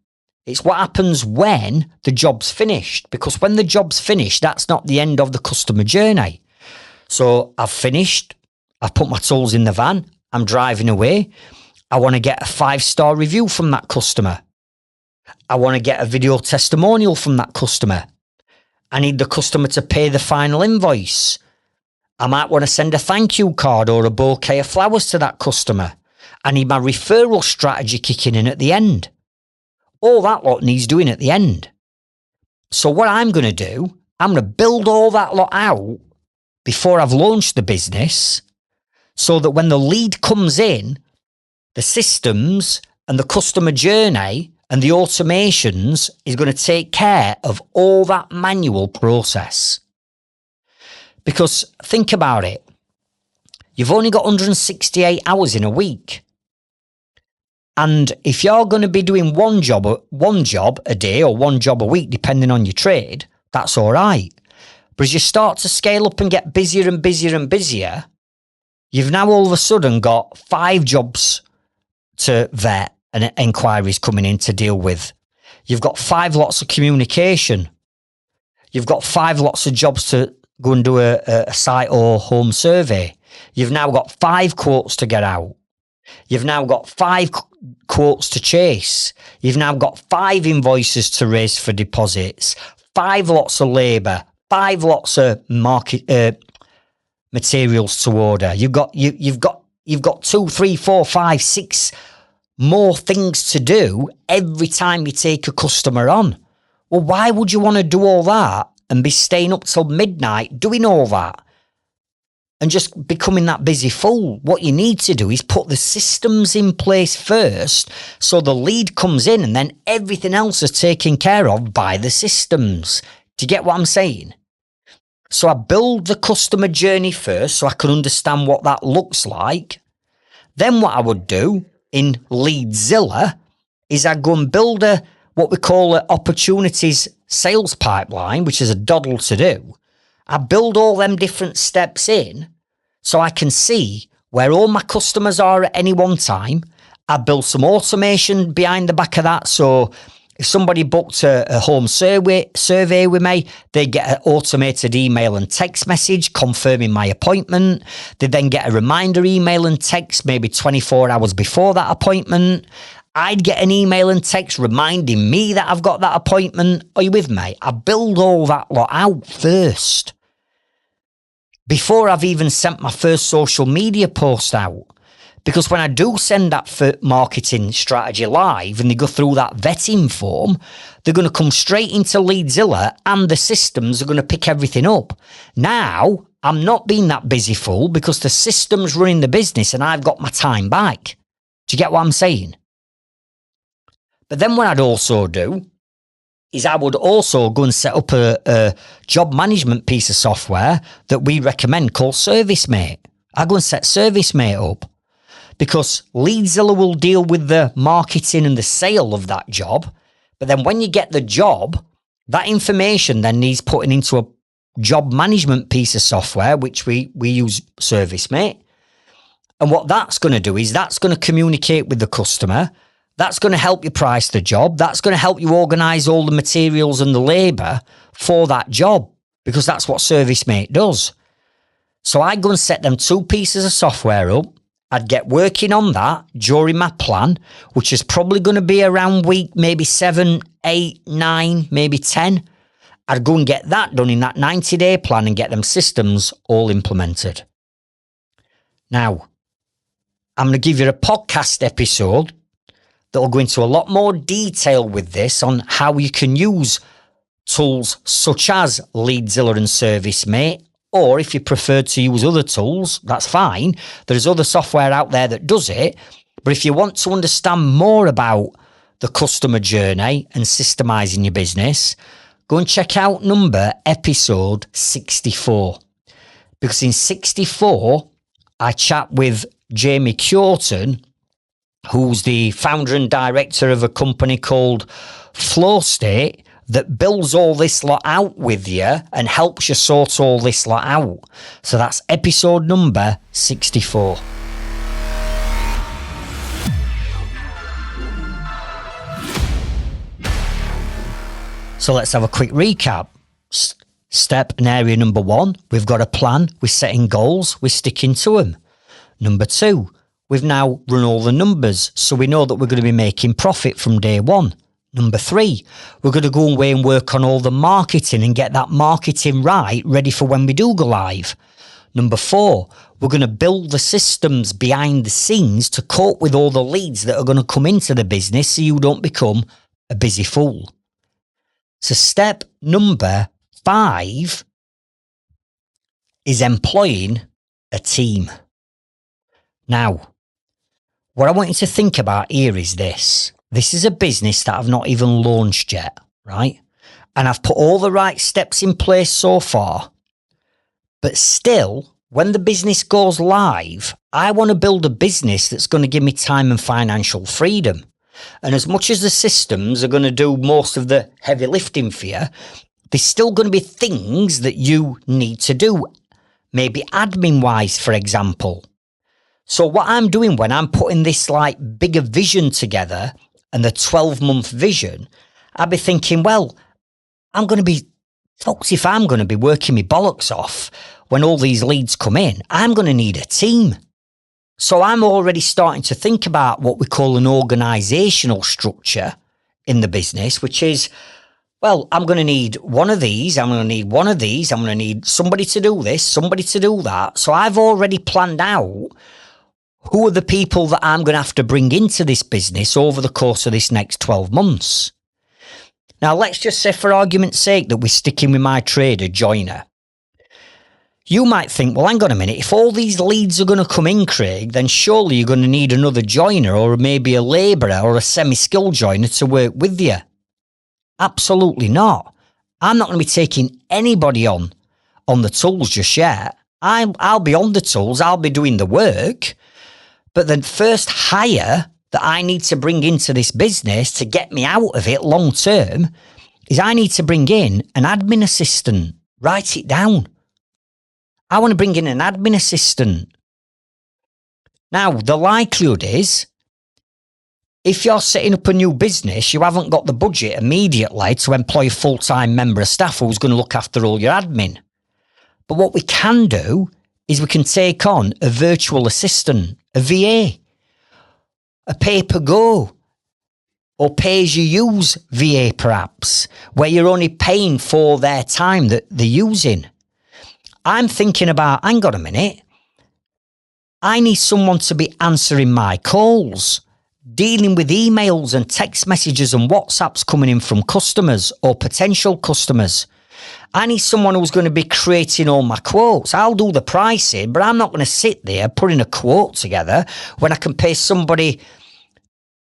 it's what happens when the job's finished. Because when the job's finished, that's not the end of the customer journey. So I've finished. I've put my tools in the van. I'm driving away. I want to get a 5-star review from that customer. I want to get a video testimonial from that customer. I need the customer to pay the final invoice. I might want to send a thank you card or a bouquet of flowers to that customer. I need my referral strategy kicking in at the end. All that lot needs doing at the end. So what I'm going to do, I'm going to build all that lot out before I've launched the business so that when the lead comes in, the systems and the customer journey and the automations is going to take care of all that manual process. Because think about it. You've only got 168 hours in a week. And if you're going to be doing one job a day or one job a week, depending on your trade, That's all right. But as you start to scale up and get busier and busier and busier, you've now all of a sudden got 5 jobs to vet and inquiries coming in to deal with. You've got 5 lots of communication. You've got 5 lots of jobs to go and do a site or home survey. You've now got 5 quotes to get out. You've now got 5 quotes to chase. You've now got 5 invoices to raise for deposits, 5 lots of labour, 5 lots of market materials to order. You've got 2, 3, 4, 5, 6 more things to do every time you take a customer on. Well, why would you want to do all that and be staying up till midnight doing all that and just becoming that busy fool? What you need to do is put the systems in place first so the lead comes in and then everything else is taken care of by the systems. Do you get what I'm saying? So I build the customer journey first so I can understand what that looks like. Then what I would do in Leadzilla is I go and build what we call an opportunities sales pipeline, which is a doddle to do. I build all them different steps in so I can see where all my customers are at any one time. I build some automation behind the back of that. So if somebody booked a home survey with me, they get an automated email and text message confirming my appointment. They then get a reminder email and text maybe 24 hours before that appointment. I'd get an email and text reminding me that I've got that appointment. Are you with me? I build all that lot out first before I've even sent my first social media post out. Because when I do send that marketing strategy live and they go through that vetting form, they're going to come straight into Leadzilla and the systems are going to pick everything up. Now, I'm not being that busy fool because the system's running the business and I've got my time back. Do you get what I'm saying? But then what I'd also do is I would also go and set up a job management piece of software that we recommend called ServiceMate. I go and set ServiceMate up because Leadzilla will deal with the marketing and the sale of that job. But then when you get the job, that information then needs putting into a job management piece of software, which we use ServiceMate. And what that's going to do is that's going to communicate with the customer. That's going to help you price the job. That's going to help you organise all the materials and the labour for that job because that's what ServiceMate does. So I go and set them 2 pieces of software up. I'd get working on that during my plan, which is probably going to be around week maybe 7, 8, 9, maybe 10. I'd go and get that done in that 90-day plan and get them systems all implemented. Now, I'm going to give you a podcast episode that will go into a lot more detail with this on how you can use tools such as Leadzilla and ServiceMate. Or if you prefer to use other tools, that's fine. There's other software out there that does it. But if you want to understand more about the customer journey and systemising your business, go and check out episode 64. Because in 64, I chat with Jamie Curtin, who's the founder and director of a company called Flow State, that builds all this lot out with you and helps you sort all this lot out. So that's episode number 64. So let's have a quick recap. Step and area number 1, we've got a plan, we're setting goals, we're sticking to them. Number 2, we've now run all the numbers, so we know that we're going to be making profit from day 1. Number 3, we're going to go away and work on all the marketing and get that marketing right, ready for when we do go live. Number 4, we're going to build the systems behind the scenes to cope with all the leads that are going to come into the business so you don't become a busy fool. So step number 5 is employing a team. Now, what I want you to think about here is this. This is a business that I've not even launched yet, right? And I've put all the right steps in place so far. But still, when the business goes live, I want to build a business that's going to give me time and financial freedom. And as much as the systems are going to do most of the heavy lifting for you, There's still going to be things that you need to do, maybe admin wise, for example. So what I'm doing when I'm putting this like bigger vision together and the 12-month vision, I'll be thinking, well, folks, if I'm going to be working my bollocks off when all these leads come in, I'm going to need a team. So I'm already starting to think about what we call an organizational structure in the business, which is, well, I'm going to need one of these, I'm going to need one of these, I'm going to need somebody to do this, somebody to do that. So I've already planned out who are the people that I'm going to have to bring into this business over the course of this next 12 months. Now, let's just say, for argument's sake, that we're sticking with my trader, joiner. You might think, well, hang on a minute, if all these leads are going to come in, Craig, then surely you're going to need another joiner or maybe a labourer or a semi-skilled joiner to work with you. Absolutely not. I'm not going to be taking anybody on the tools just yet. I'll be on the tools, I'll be doing the work, but the first hire that I need to bring into this business to get me out of it long term is I need to bring in an admin assistant. Write it down. I want to bring in an admin assistant. Now, the likelihood is, if you're setting up a new business, you haven't got the budget immediately to employ a full-time member of staff who's going to look after all your admin. But what we can do is we can take on a virtual assistant, a VA, a pay-per-go, or pay-as-you-use VA perhaps, where you're only paying for their time that they're using. I'm thinking about, hang on a minute, I need someone to be answering my calls, dealing with emails and text messages and WhatsApps coming in from customers or potential customers. I need someone who's going to be creating all my quotes. I'll do the pricing, but I'm not going to sit there putting a quote together when I can pay somebody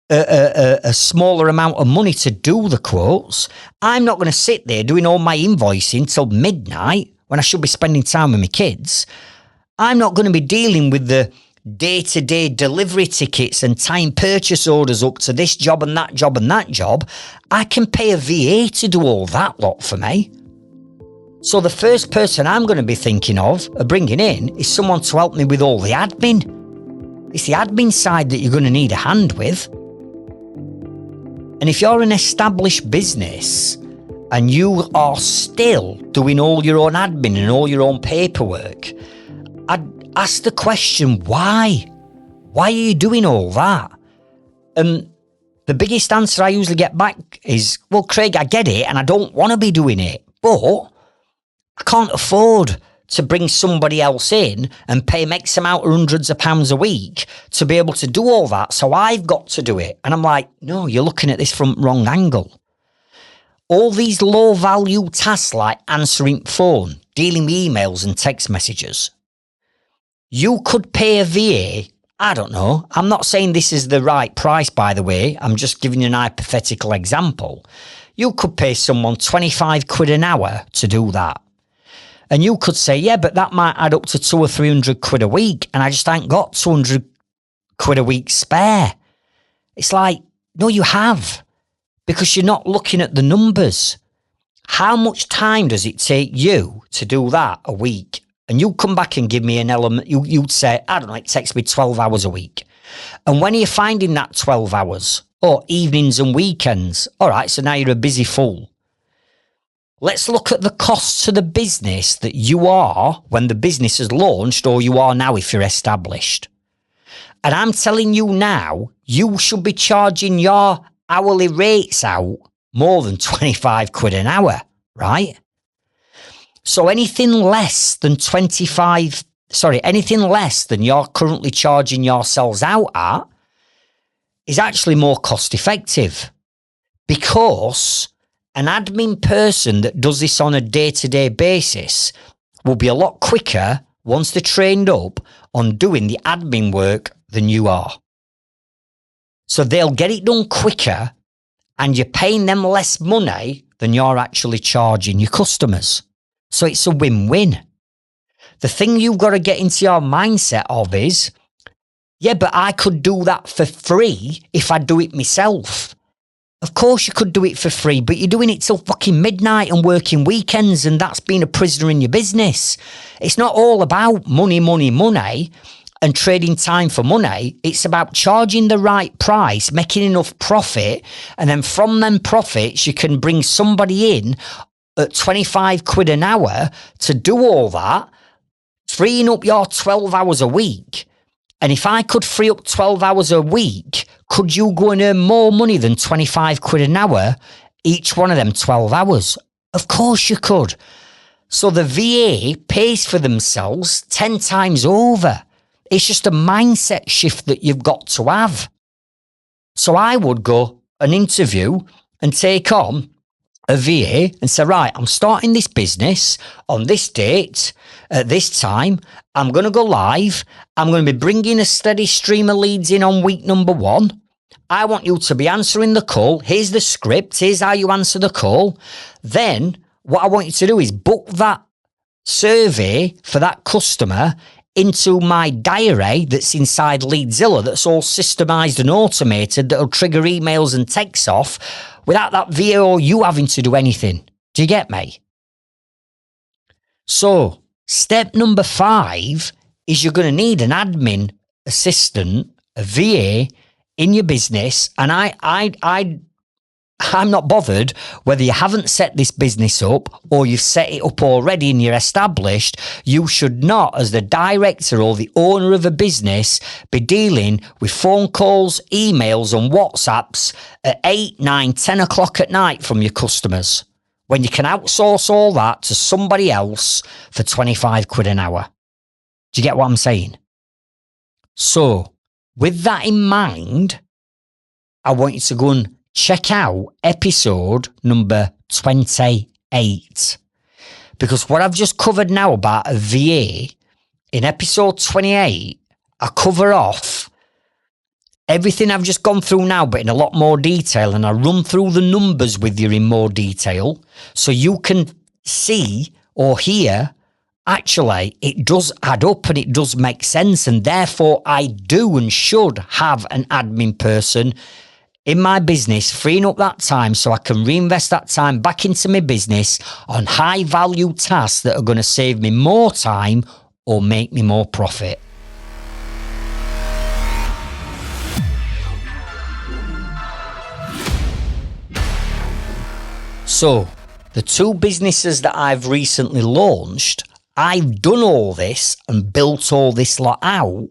a smaller amount of money to do the quotes. I'm not going to sit there doing all my invoicing till midnight when I should be spending time with my kids. I'm not going to be dealing with the day-to-day delivery tickets and time purchase orders up to this job and that job and that job. I can pay a VA to do all that lot for me. So the first person I'm going to be thinking of bringing in is someone to help me with all the admin. It's the admin side that you're going to need a hand with. And if you're an established business and you are still doing all your own admin and all your own paperwork, I'd ask the question, why? Why are you doing all that? And the biggest answer I usually get back is, well, Craig, I get it and I don't want to be doing it, but I can't afford to bring somebody else in and pay them X amount of hundreds of pounds a week to be able to do all that. So I've got to do it. And I'm like, no, you're looking at this from wrong angle. All these low value tasks like answering phone, dealing with emails and text messages. You could pay a VA, I don't know. I'm not saying this is the right price, by the way. I'm just giving you an hypothetical example. You could pay someone 25 quid an hour to do that. And you could say, yeah, but that might add up to 200 or 300 quid a week. And I just ain't got 200 quid a week spare. It's like, no, you have. Because you're not looking at the numbers. How much time does it take you to do that a week? And you come back and give me an element, you'd say, I don't know, it takes me 12 hours a week. And when are you finding that 12 hours? Or evenings and weekends? All right, so now you're a busy fool. Let's look at the costs to the business that you are when the business is launched, or you are now if you're established. And I'm telling you now, you should be charging your hourly rates out more than 25 quid an hour, right? So anything less than anything less than you're currently charging yourselves out at is actually more cost effective, because an admin person that does this on a day-to-day basis will be a lot quicker once they're trained up on doing the admin work than you are. So they'll get it done quicker and you're paying them less money than you're actually charging your customers. So it's a win-win. The thing you've got to get into your mindset of is, yeah, but I could do that for free if I do it myself. Of course you could do it for free, but you're doing it till fucking midnight and working weekends, and that's being a prisoner in your business. It's not all about money, money, money and trading time for money. It's about charging the right price, making enough profit, and then from them profits, you can bring somebody in at 25 quid an hour to do all that, freeing up your 12 hours a week. And if I could free up 12 hours a week, could you go and earn more money than 25 quid an hour each one of them 12 hours? Of course you could. So the VA pays for themselves 10 times over. It's just a mindset shift that you've got to have. So I would go an interview and take on a VA and say, right, I'm starting this business on this date, at this time. I'm going to go live. I'm going to be bringing a steady stream of leads in on week number 1. I want you to be answering the call. Here's the script. Here's how you answer the call. Then what I want you to do is book that survey for that customer into my diary that's inside Leadzilla, that's all systemised and automated, that'll trigger emails and texts off without that VA or you having to do anything. Do you get me? So step number 5 is you're going to need an admin assistant, a VA in your business. And I'm not bothered whether you haven't set this business up or you've set it up already and you're established. You should not, as the director or the owner of a business, be dealing with phone calls, emails and WhatsApps at 8, 9, 10 o'clock at night from your customers, when you can outsource all that to somebody else for 25 quid an hour. Do you get what I'm saying? So with that in mind, I want you to go and check out episode number 28. Because what I've just covered now about a VA, in episode 28, I cover off everything I've just gone through now, but in a lot more detail. And I run through the numbers with you in more detail so you can see or hear, actually, it does add up and it does make sense. And therefore, I do and should have an admin person in my business, freeing up that time so I can reinvest that time back into my business on high value tasks that are going to save me more time or make me more profit. So the 2 businesses that I've recently launched, I've done all this and built all this lot out,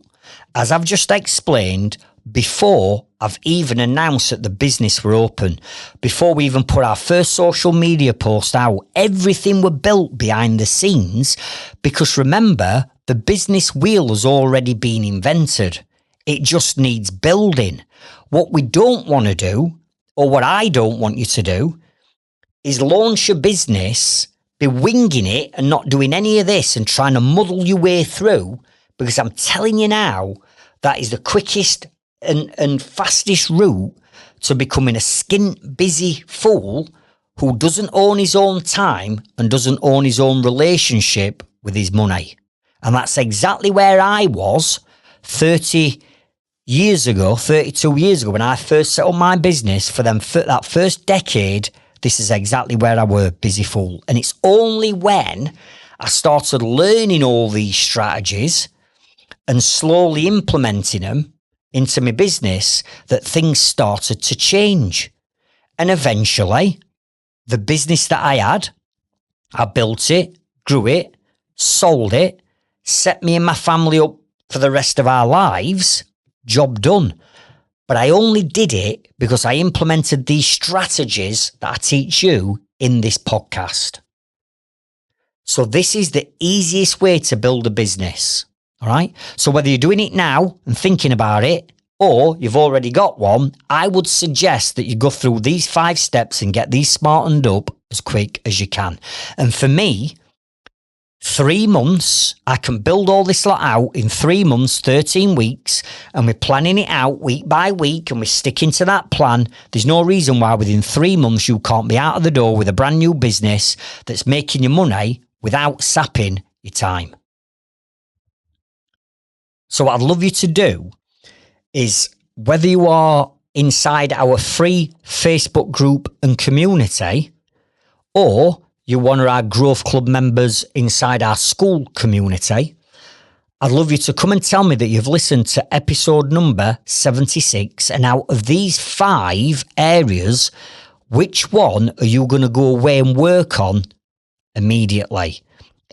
as I've just explained, before I've even announced that the business were open, before we even put our first social media post out. Everything were built behind the scenes, because remember, the business wheel has already been invented. It just needs building. What we don't want to do, or what I don't want you to do, is launch a business, be winging it and not doing any of this and trying to muddle your way through, because I'm telling you now, that is the quickest and fastest route to becoming a skint busy fool who doesn't own his own time and doesn't own his own relationship with his money. And that's exactly where I was 32 years ago, when I first set up my business. For that first decade, this is exactly where I were, busy fool. And it's only when I started learning all these strategies and slowly implementing them into my business that things started to change. And eventually, the business that I had, I built it, grew it, sold it, set me and my family up for the rest of our lives. Job done. But I only did it because I implemented these strategies that I teach you in this podcast. So this is the easiest way to build a business. All right. So whether you're doing it now and thinking about it, or you've already got one, I would suggest that you go through these 5 steps and get these smartened up as quick as you can. And for me, 3 months, I can build all this lot out in 3 months, 13 weeks, and we're planning it out week by week and we're sticking to that plan. There's no reason why within 3 months you can't be out of the door with a brand new business that's making you money without sapping your time. So what I'd love you to do is, whether you are inside our free Facebook group and community, or you're one of our Growth Club members inside our school community, I'd love you to come and tell me that you've listened to episode number 76, and out of these 5 areas, which one are you going to go away and work on immediately?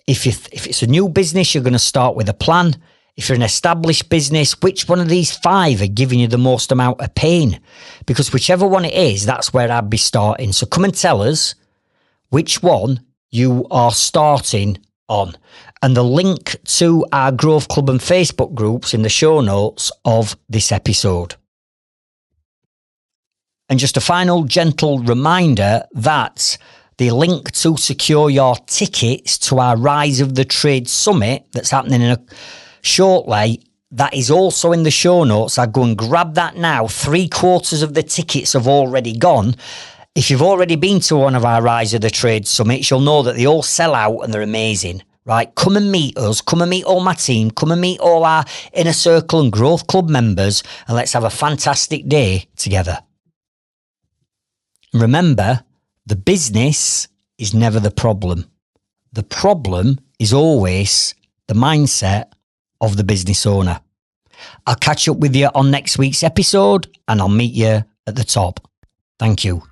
If it's a new business, you're going to start with a plan. If you're an established business, which one of these 5 are giving you the most amount of pain? Because whichever one it is, that's where I'd be starting. So come and tell us which one you are starting on. And the link to our Growth Club and Facebook groups in the show notes of this episode. And just a final gentle reminder that the link to secure your tickets to our Rise of the Trade Summit that's happening shortly, that is also in the show notes. I'd go and grab that now. 3/4 of the tickets have already gone. If you've already been to one of our Rise of the Trade Summits, you'll know that they all sell out and they're amazing. Right, come and meet us, come and meet all my team, come and meet all our Inner Circle and Growth Club members, and let's have a fantastic day together. Remember, the business is never the problem. The problem is always the mindset of the business owner. I'll catch up with you on next week's episode, and I'll meet you at the top. Thank you.